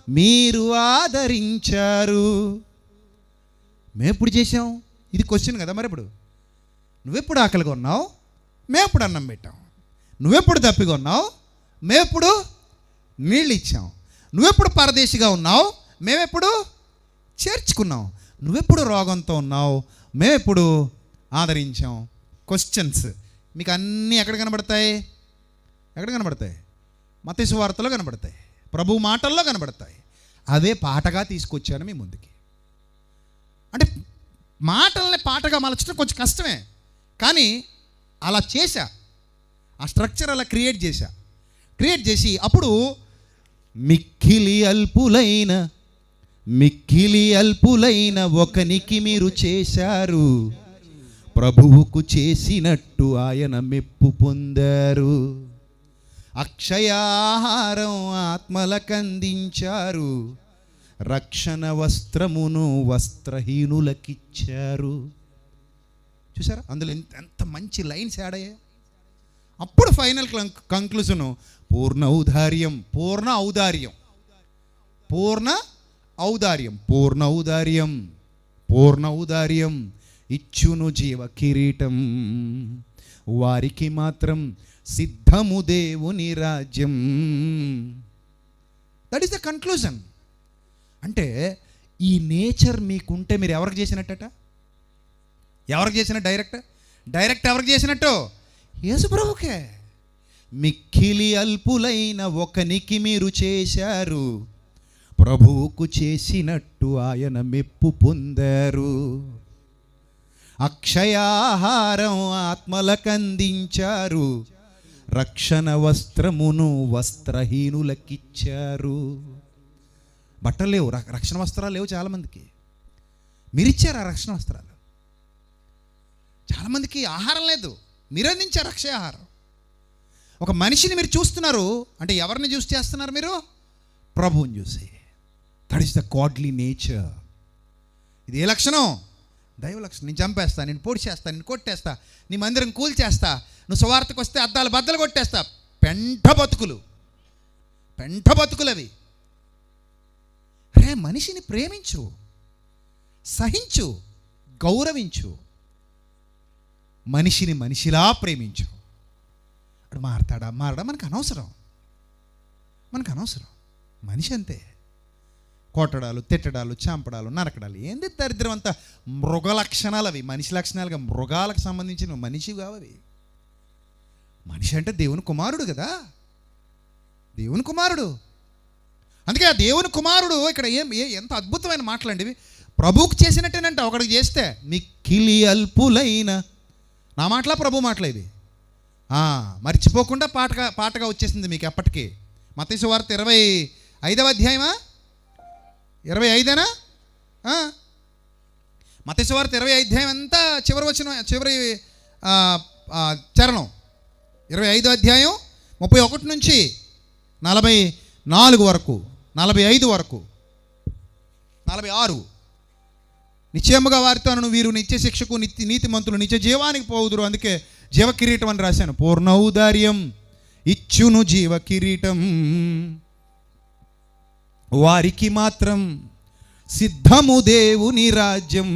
మీరు ఆదరించారు. మేమెప్పుడు చేసాం? ఇది క్వశ్చన్ కదా. మరి ఇప్పుడు నువ్వెప్పుడు ఆకలిగా ఉన్నావు, మేమెప్పుడు అన్నం పెట్టాం. నువ్వెప్పుడు దప్పిగా ఉన్నావు, మేమెప్పుడు నీళ్ళు ఇచ్చాం. నువ్వెప్పుడు పరదేశిగా ఉన్నావు, మేమెప్పుడు చేర్చుకున్నాం. నువ్వెప్పుడు రోగంతో ఉన్నావు, మేమెప్పుడు ఆదరించాం. క్వశ్చన్స్ మీకు అన్నీ ఎక్కడ కనబడతాయి? ఎక్కడ కనబడతాయి? మత్తయి సువార్తలో కనబడతాయి, ప్రభు మాటల్లో కనబడతాయి. అవే పాటగా తీసుకొచ్చాను మీ ముందుకి. అంటే మాటల్ని పాటగా మలచడం కొంచెం కష్టమే, కానీ అలా చేశా. ఆ స్ట్రక్చర్ అలా క్రియేట్ చేసి అప్పుడు మిక్కిలి అల్పులైన ఒకనికి మీరు చేశారు, ప్రభువుకు చేసినట్టు ఆయన మెప్పు పొందారు. అక్షయాహారం ఆత్మలకందించారు, రక్షణ వస్త్రమును వస్త్రహీనులకిచ్చారు. చూసారా అందులో ఎంత మంచి లైన్స్ యాడ్ అయ్యాయి. అప్పుడు ఫైనల్ కంక్లూజను పూర్ణ ఔదార్యం ఇచ్చును జీవ కిరీటం, వారికి మాత్రం సిద్ధము దేవుని రాజ్యం. That is the conclusion. అంటే ఈ నేచర్ మీకుంటే మీరు ఎవరికి చేసినట్టట? ఎవరికి చేసినట్టు? డైరెక్ట్ ఎవరికి చేసినట్టు? యేసు ప్రభుకే. మిక్కిలి అల్పులైన ఒకనికి మీరు చేశారు, ప్రభువుకు చేసినట్టు ఆయన మెప్పు పొందారు. అక్షయాహారం ఆత్మలకందించారు, రక్షణ వస్త్రమును వస్త్రహీనులకిచ్చారు. బట్టలు లేవు, రక్షణ వస్త్రాలు లేవు చాలామందికి. మీరిచ్చారు ఆ రక్షణ వస్త్రాలు. చాలామందికి ఆహారం లేదు, మీరు అందించారు అక్షయాహారం. ఒక మనిషిని మీరు చూస్తున్నారు అంటే ఎవరిని చూసి చేస్తున్నారు మీరు? ప్రభువుని చూసి. That is the godly nature. ఇది ఏ లక్షణం? దైవ లక్షణం. నేను చంపేస్తా, నేను పొడి చేస్తా, నేను కొట్టేస్తా, నీ మందిరం కూల్చేస్తా, నువ్వు సువార్తకు వస్తే అద్దాలు బద్దలు కొట్టేస్తా. పెంట బతుకులు అవి. రే, మనిషిని ప్రేమించు, సహించు, గౌరవించు, మనిషిని మనిషిలా ప్రేమించు. అడు మారడా మనకు అనవసరం. మనిషి అంతే. కొట్టడాలు, తిట్టడాలు, చంపడాలు, నరకడాలు ఏంది దరిద్రం అంతా మృగ లక్షణాలు అవి. మనిషి లక్షణాలుగా మృగాలకు సంబంధించిన మనిషి కావవి. మనిషి అంటే దేవుని కుమారుడు కదా, దేవుని కుమారుడు. అందుకే ఆ దేవుని కుమారుడు ఇక్కడ ఎంత అద్భుతమైన మాటలండి ఇవి. ప్రభువుకు చేసినట్టేనంట. ఒకడికి చేస్తే మిక్కిలి అల్పులైన, నా మాటలా ప్రభు మాటలే ఇది. మర్చిపోకుండా పాటగా వచ్చేసింది మీకు ఎప్పటికీ. మత్తయి సువార్త 25వ అధ్యాయమా, 25 మత్తయి సువార్త 25వ అధ్యాయం అంతా చివరి చరణం 25వ అధ్యాయం 31 నుంచి 44 వరకు, 45 వరకు, 46. నిశ్చయముగా వారితో వీరు నిత్య శిక్షకు నీతిమంతులు నిత్య జీవానికి పోవుదురు, అందుకే జీవ కిరీటం అని రాశాను. పూర్ణ ఔదార్యం ఇచ్చును జీవ కిరీటం, వారికి మాత్రం సిద్ధము దేవుని రాజ్యం.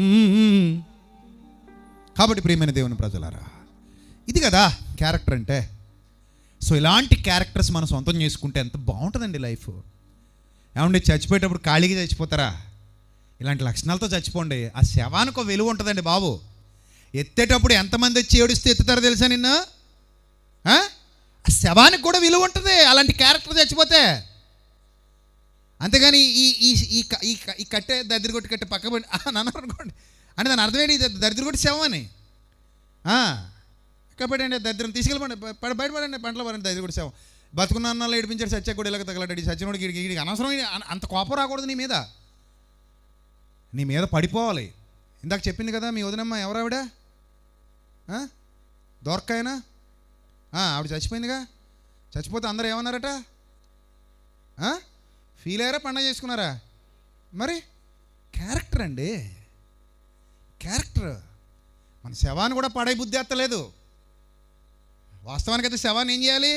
కాబట్టి ప్రియమైన దేవుని ప్రజలారా, ఇది కదా క్యారెక్టర్ అంటే. సో ఇలాంటి క్యారెక్టర్స్ మనం సొంతం చేసుకుంటే ఎంత బాగుంటుందండి లైఫ్. ఏమంటే చచ్చిపోయేటప్పుడు ఖాళీగా చచ్చిపోతారా? ఇలాంటి లక్షణాలతో చచ్చిపోండి. ఆ శవానికి ఒక విలువ ఉంటుందండి బాబు. ఎత్తేటప్పుడు ఎంతమంది వచ్చి ఏడుస్తూ ఎత్తుతారో తెలుసా నిన్ను? ఆ శవానికి కూడా విలువ ఉంటుంది అలాంటి క్యారెక్టర్ చచ్చిపోతే. అంతేగాని ఈ కట్టే దరిద్రగొట్టి కట్టే పక్కబడి నన్ను అనుకోండి అంటే దాని అర్థమేంటి? దరిద్రగొట్టి శవం అని. కాబట్టి అండి దరిద్రం తీసుకెళ్ళిపోండి, బయటపడండి, పంటలో పడండి. దరిద్రగొట్టి శవం బతుకున్న అన్నాళ్ళు ఏడిపించాడు, సత్య కూడా ఇలాగ తగలడ్డాడు. సచ్చినోడికి వీడికి అనవసరమైన అంత కోపం రాకూడదు నీ మీద పడిపోవాలి. ఇందాక చెప్పింది కదా మీ వదినమ్మ, ఎవరావిడ? దొరకాయనా? ఆవిడ చచ్చిపోయిందిగా. చచ్చిపోతే అందరూ ఏమన్నారట? ఫీల్ అయ్యారా, పండగ చేసుకున్నారా? మరి క్యారెక్టర్ అండి, క్యారెక్టర్. మన శవాన్ని కూడా పడే బుద్ధి ఎత్తలేదు. వాస్తవానికి అయితే శవాన్ని ఏం చేయాలి?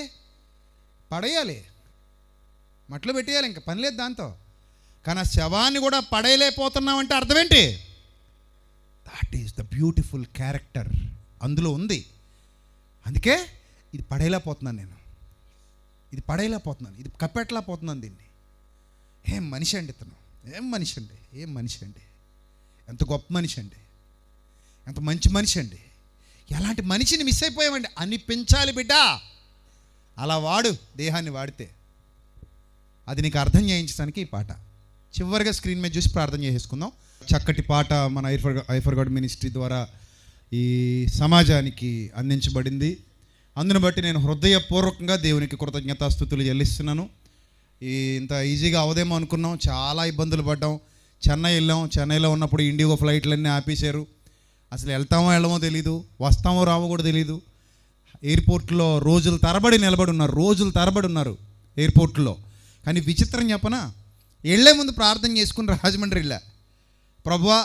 పడేయాలి, మట్లో పెట్టేయాలి, ఇంకా పని లేదు దాంతో. కానీ ఆ శవాన్ని కూడా పడేయలేకపోతున్నామంటే అర్థం ఏంటి? That is the beautiful character అందులో ఉంది. అందుకే ఇది పడేయలేకపోతున్నాను నేను, ఇది పడేయలేకపోతున్నాను, ఇది కప్పెట్టలేకపోతున్నాను దీన్ని. ఏం మనిషి అండి ఇతను, ఏం మనిషి అండి, ఎంత గొప్ప మనిషి అండి, ఎంత మంచి మనిషి అండి, ఎలాంటి మనిషిని మిస్ అయిపోయామండి అనిపించాలి బిడ్డ. అలా వాడు దేహాన్ని వాడితే అది నీకు అర్థం చేయించడానికి ఈ పాట. చివరిగా స్క్రీన్ మీద చూసి ప్రార్థన చేసుకుందాం. చక్కటి పాట మన ఐ ఫర్ గాడ్ మినిస్ట్రీ ద్వారా ఈ సమాజానికి అందించబడింది. అందును బట్టి నేను హృదయపూర్వకంగా దేవునికి కృతజ్ఞతాస్తుతులు చెల్లిస్తున్నాను. ఇంత ఈజీగా అవదేమో అనుకున్నాం, చాలా ఇబ్బందులు పడ్డాం. చెన్నై వెళ్ళాం, చెన్నైలో ఉన్నప్పుడు ఇండిగో ఫ్లైట్లన్నీ ఆపేశారు. అసలు వెళ్తామో వెళ్ళమో తెలీదు, వస్తామో రామో కూడా తెలీదు. ఎయిర్పోర్ట్లో రోజుల తరబడి ఉన్నారు ఎయిర్పోర్ట్లో. కానీ విచిత్రం చెప్పనా, వెళ్ళే ముందు ప్రార్థన చేసుకుని రాజమండ్రి వెళ్ళా. ప్రభువా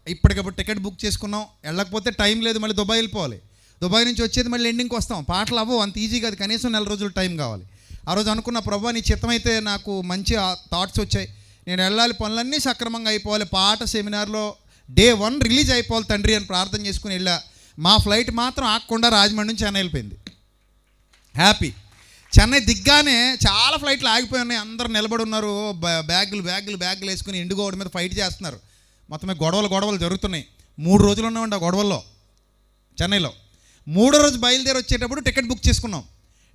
ఇప్పటికప్పుడు టికెట్ బుక్ చేసుకున్నాం, వెళ్ళకపోతే టైం లేదు, మళ్ళీ దుబాయ్ వెళ్ళిపోవాలి. దుబాయ్ నుంచి వచ్చేది మళ్ళీ ఎండింగ్కి వస్తాం. పాటలు అవ్వవు అంత ఈజీ కాదు, కనీసం 4 రోజులు టైం కావాలి. ఆ రోజు అనుకున్న ప్రభువా నీ చిత్తమైతే నాకు మంచి థాట్స్ వచ్చాయి, నేను వెళ్ళాలి, పనులన్నీ సక్రమంగా అయిపోవాలి, పాట సెమినార్లో Day 1 రిలీజ్ అయిపోవాలి తండ్రి అని ప్రార్థన చేసుకుని వెళ్ళా. మా ఫ్లైట్ మాత్రం ఆగకుండా రాజమండ్రి నుంచి చెన్నై వెళ్ళిపోయింది. హ్యాపీ. చెన్నై దిగ్గానే చాలా ఫ్లైట్లు ఆగిపోయి ఉన్నాయి, అందరూ నిలబడి ఉన్నారు, బ్యాగులు వేసుకుని ఇండిగో మీద ఫైట్ చేస్తున్నారు. మొత్తమే గొడవలు జరుగుతున్నాయి. 3 రోజులు ఉన్నామండి ఆ గొడవల్లో చెన్నైలో. 3వ రోజు బయలుదేరి వచ్చేటప్పుడు టికెట్ బుక్ చేసుకున్నాం.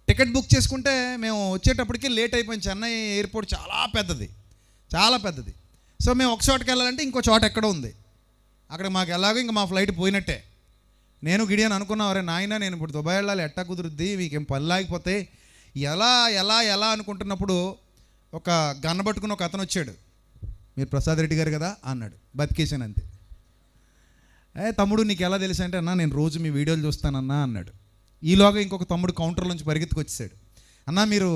టికెట్ బుక్ చేసుకుంటే మేము వచ్చేటప్పటికి లేట్ అయిపోయింది. చెన్నై ఎయిర్పోర్ట్ చాలా పెద్దది. సో మేము ఒక చోటకి వెళ్ళాలంటే ఇంకో చోట ఎక్కడో ఉంది. అక్కడ మాకు ఎలాగో ఇంకా మా ఫ్లైట్ పోయినట్టే. నేను గిడియని అనుకున్నాం, అరే నాయన నేను ఇప్పుడు దుబాయ్ వెళ్ళాలి, ఎట్టా కుదురుద్ది, మీకేం పని లేకపోతే ఎలా అనుకుంటున్నప్పుడు ఒక గన్న పట్టుకుని ఒక అతను వచ్చాడు. మీరు ప్రసాద్ రెడ్డి గారు కదా అన్నాడు. బతికేసాను అంతే. తమ్ముడు నీకు ఎలా తెలుసు అంటే, అన్నా నేను రోజు మీ వీడియోలు చూస్తానన్నా అన్నాడు. ఈలోగా ఇంకొక తమ్ముడు కౌంటర్ నుంచి పరిగెత్తుకు వచ్చేసాడు. అన్నా మీరు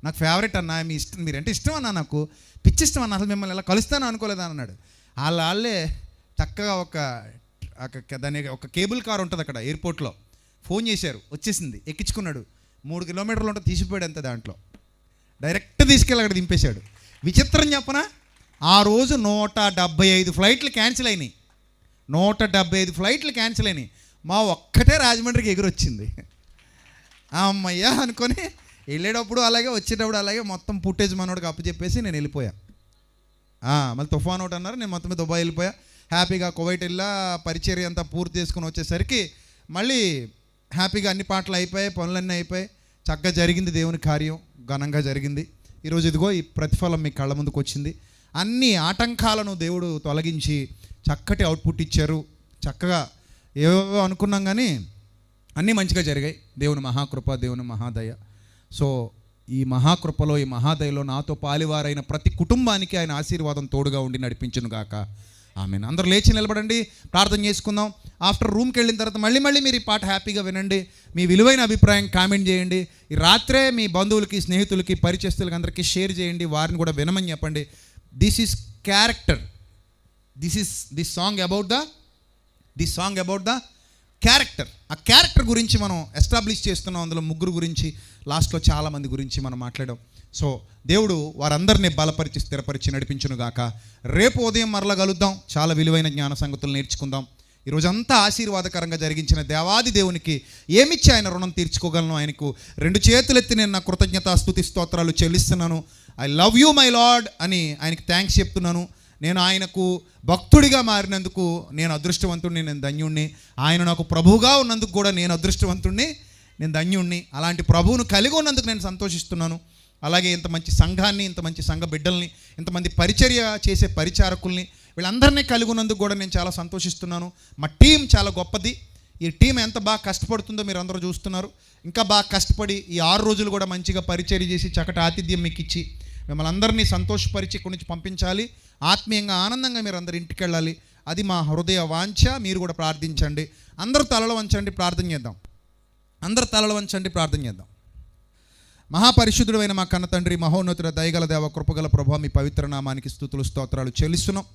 నాకు ఫేవరెట్ అన్న, మీ ఇష్టం, మీరంటే ఇష్టం అన్న, నాకు పిచ్చి ఇష్టం అన్న, అసలు మిమ్మల్ని ఇలా కలుస్తాను అనుకోలేదా అన్నాడు. వాళ్ళే చక్కగా దాని ఒక కేబుల్ కార్ ఉంటుంది అక్కడ ఎయిర్పోర్ట్లో, ఫోన్ చేశారు, వచ్చేసింది, ఎక్కించుకున్నాడు. 3 కిలోమీటర్లు ఉంటుంది, తీసిపోయాడు అంతే, దాంట్లో డైరెక్ట్ తీసుకెళ్ళి అక్కడ దింపేశాడు. విచిత్రం చెప్పనా, ఆ రోజు 175 ఫ్లైట్లు క్యాన్సిల్ అయినాయి. 175 ఫ్లైట్లు క్యాన్సిల్ అయినాయి. మా ఒక్కటే రాజమండ్రికి ఎగురొచ్చింది. అమ్మయ్యా అనుకొని వెళ్ళేటప్పుడు అలాగే, వచ్చేటప్పుడు అలాగే, మొత్తం ఫుటేజ్ మనోడికి అప్పచెప్పేసి నేను వెళ్ళిపోయా. మళ్ళీ తుఫాన్ ఒకటి అన్నారు, నేను మొత్తం దుబాయ్ వెళ్ళిపోయా. హ్యాపీగా కువైట్ వెళ్ళా, పరిచర్య అంతా పూర్తి చేసుకుని వచ్చేసరికి మళ్ళీ హ్యాపీగా అన్ని పాటలు అయిపోయాయి, పనులన్నీ అయిపోయాయి, చక్కగా జరిగింది, దేవుని కార్యం ఘనంగా జరిగింది. ఈరోజు ఇదిగో ఈ ప్రతిఫలం మీ కళ్ళ ముందుకు వచ్చింది. అన్ని ఆటంకాలను దేవుడు తొలగించి చక్కటి అవుట్పుట్ ఇచ్చారు. చక్కగా ఏవో అనుకున్నాం కానీ అన్నీ మంచిగా జరిగాయి. దేవుని మహాకృప, దేవుని మహాదయ. సో ఈ మహాకృపలో, ఈ మహాదయలో నాతో పాలివారైన ప్రతి కుటుంబానికి ఆయన ఆశీర్వాదం తోడుగా ఉండి నడిపించును గాక. ఆమెన్. అందరూ లేచి నిలబడండి, ప్రార్థన చేసుకుందాం. ఆఫ్టర్ రూమ్కి వెళ్ళిన తర్వాత మళ్ళీ మీరు ఈ పాట హ్యాపీగా వినండి. మీ విలువైన అభిప్రాయం కామెంట్ చేయండి. ఈ రాత్రే మీ బంధువులకి, స్నేహితులకి, పరిచయస్తులకి అందరికీ షేర్ చేయండి. వారిని కూడా వినమని చెప్పండి. This is character. This song about the character. ఆ క్యారెక్టర్ గురించి మనం ఎస్టాబ్లిష్ చేస్తున్నాం. అందులో 3 గురించి, లాస్ట్లో చాలామంది గురించి మనం మాట్లాడాం. సో దేవుడు వారందరినీ బలపరిచి, స్థిరపరిచి నడిపించును గాక. రేపు ఉదయం మరలా కలుద్దాం, చాలా విలువైన జ్ఞాన సంగతులు నేర్చుకుందాం. ఈరోజంతా ఆశీర్వాదకరంగా జరిగించిన దేవాది దేవునికి ఏమిచ్చి ఆయన రుణం తీర్చుకోగలను? ఆయనకు 2 చేతులెత్తి నేను నా కృతజ్ఞత, స్తుతి, స్తోత్రాలు చెల్లిస్తున్నాను. I love you my lord అని ఆయనకి థ్యాంక్స్ చెప్తున్నాను. నేను ఆయనకు భక్తుడిగా మారినందుకు నేను అదృష్టవంతుడిని, నేను ధన్యుణ్ణి. ఆయన నాకు ప్రభువుగా ఉన్నందుకు కూడా నేను అదృష్టవంతుడిని, నేను ధన్యుణ్ణి. అలాంటి ప్రభువును కలిగి ఉన్నందుకు నేను సంతోషిస్తున్నాను. అలాగే ఇంత మంచి సంఘాన్ని, ఇంత మంచి సంఘ బిడ్డల్ని, ఇంతమంది పరిచర్య చేసే పరిచారకుల్ని, వీళ్ళందరినీ కలిగి ఉన్నందుకు కూడా నేను చాలా సంతోషిస్తున్నాను. మా టీం చాలా గొప్పది. ఈ టీం ఎంత బాగా కష్టపడుతుందో మీరు అందరూ చూస్తున్నారు. ఇంకా బాగా కష్టపడి ఈ 6 రోజులు కూడా మంచిగా పరిచర్య చేసి చక్కటి ఆతిథ్యం మీకు ఇచ్చి మిమ్మల్ని అందరినీ సంతోషపరిచి ఇక్కడి నుంచి పంపించాలి. ఆత్మీయంగా, ఆనందంగా మీరు అందరు ఇంటికి వెళ్ళాలి. అది మా హృదయ వాంఛ. మీరు కూడా ప్రార్థించండి. అందరూ తలలు వంచండి, ప్రార్థన చేద్దాం. అందరూ తలలు వంచండి, ప్రార్థన చేద్దాం. మహాపరిశుద్ధుడైన మా కన్న తండ్రి, మహోన్నతుడ, దయగల దేవ, కృపగల ప్రభావ, మీ పవిత్ర నామానికి స్తుతులు, స్తోత్రాలు చెల్లిస్తున్నాం.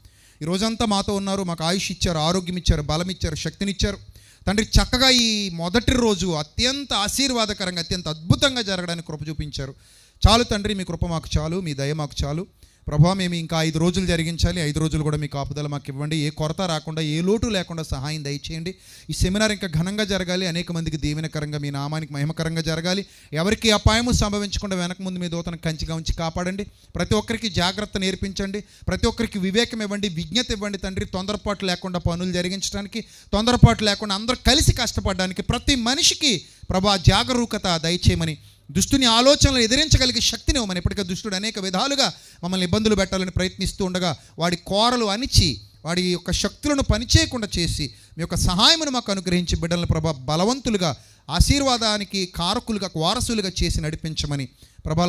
ఈ రోజంతా మాతో ఉన్నారు, మాకు ఆయుష్ ఇచ్చారు, ఆరోగ్యం ఇచ్చారు, బలం ఇచ్చారు, శక్తినిచ్చారు. తండ్రి, చక్కగా ఈ మొదటి రోజు అత్యంత ఆశీర్వాదకరంగా, అత్యంత అద్భుతంగా జరగడానికి కృప చూపించారు. చాలు తండ్రి, మీ కృప మాకు చాలు, మీ దయ మాకు చాలు. ప్రభావ, మేము ఇంకా 5 రోజులు జరిగించాలి. 5 రోజులు కూడా మీ కాపుదల మాకు ఇవ్వండి. ఏ కొరత రాకుండా, ఏ లోటు లేకుండా సహాయం దయచేయండి. ఈ సెమినార్ ఇంకా ఘనంగా జరగాలి. అనేక మందికి దీవెనకరంగా, మీ నామానికి మహిమకరంగా జరగాలి. ఎవరికి అపాయము సంభవించకుండా వెనక ముందు మీ దూతను కంచిగా ఉంచి కాపాడండి. ప్రతి ఒక్కరికి జాగ్రత్త నేర్పించండి. ప్రతి ఒక్కరికి వివేకం ఇవ్వండి, విజ్ఞత ఇవ్వండి తండ్రి. తొందరపాటు లేకుండా పనులు జరిగించడానికి, తొందరపాటు లేకుండా అందరూ కలిసి కష్టపడడానికి, ప్రతి మనిషికి ప్రభా జాగరూకత దయచేయమని, దుష్టుని ఆలోచనలు ఎదిరించగలిగే శక్తిని ఇవ్వమని. ఇప్పటికే దుష్టుడు అనేక విధాలుగా మమ్మల్ని ఇబ్బందులు పెట్టాలని ప్రయత్నిస్తూ ఉండగా వాడి కోరలు అణిచి, వాడి యొక్క శక్తులను పనిచేయకుండా చేసి, మీ యొక్క సహాయమును మాకు అనుగ్రహించి బిడ్డలను ప్రభా బలవంతులుగా, ఆశీర్వాదానికి కారకులుగా, వారసులుగా చేసి నడిపించమని ప్రభా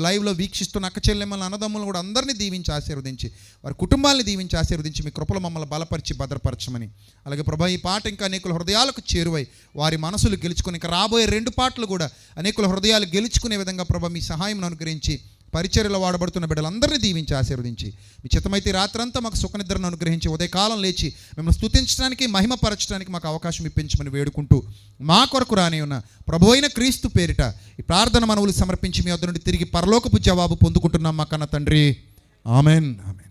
లైవ్లో వీక్షిస్తున్న అక్క చెల్లెమ్మల, అన్నదమ్ములను కూడా అందరినీ దీవించి ఆశీర్వదించి, వారి కుటుంబాలని దీవించి ఆశీర్వదించి, మీ కృపలో మమ్మల్ని బలపరిచి భద్రపరచమని. అలాగే ప్రభా, ఈ పాట ఇంకా అనేకుల హృదయాలకు చేరువై వారి మనసులు గెలుచుకుని, ఇంకా రాబోయే 2 పాటలు కూడా అనేకుల హృదయాలు గెలుచుకునే విధంగా ప్రభా మీ సహాయం అనుగ్రహించి, పరిచర్యలో వాడబడుతున్న బిడ్డలందరినీ దీవించి ఆశీర్వదించి, మీ చిత్తమైతే రాత్రంతా మాకు సుఖనిద్రను అనుగ్రహించి, ఉదయకాలం లేచి మిమ్మల్ని స్తుతించడానికి, మహిమపరచడానికి మాకు అవకాశం ఇప్పించమని వేడుకుంటూ, మా కొరకు రాని ఉన్న ప్రభు అయిన క్రీస్తు పేరిట ఈ ప్రార్థన మనవులు సమర్పించి మీ వద్ద నుండి తిరిగి పరలోకపు జవాబు పొందుకుంటున్నాం మా కన్న తండ్రి. Amen, amen.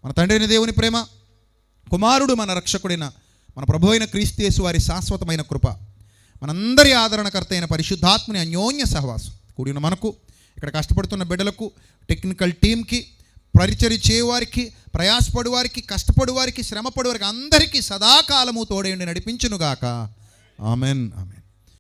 మన తండ్రి అయిన దేవుని ప్రేమ, కుమారుడు మన రక్షకుడైన మన ప్రభు అయిన క్రీస్తు యేసు వారి శాశ్వతమైన కృప, మనందరి ఆదరణకర్త అయిన పరిశుద్ధాత్మని అన్యోన్య సహవాసం కూడిన మనకు, ఇక్కడ కష్టపడుతున్న బిడ్డలకు, టెక్నికల్ టీంకి, పరిచర్య చేయవారికి, ప్రయాసపడు వారికి, కష్టపడు వారికి, శ్రమపడు వారికి అందరికీ సదాకాలము తోడేండి నడిపించునుగాక. Amen, amen.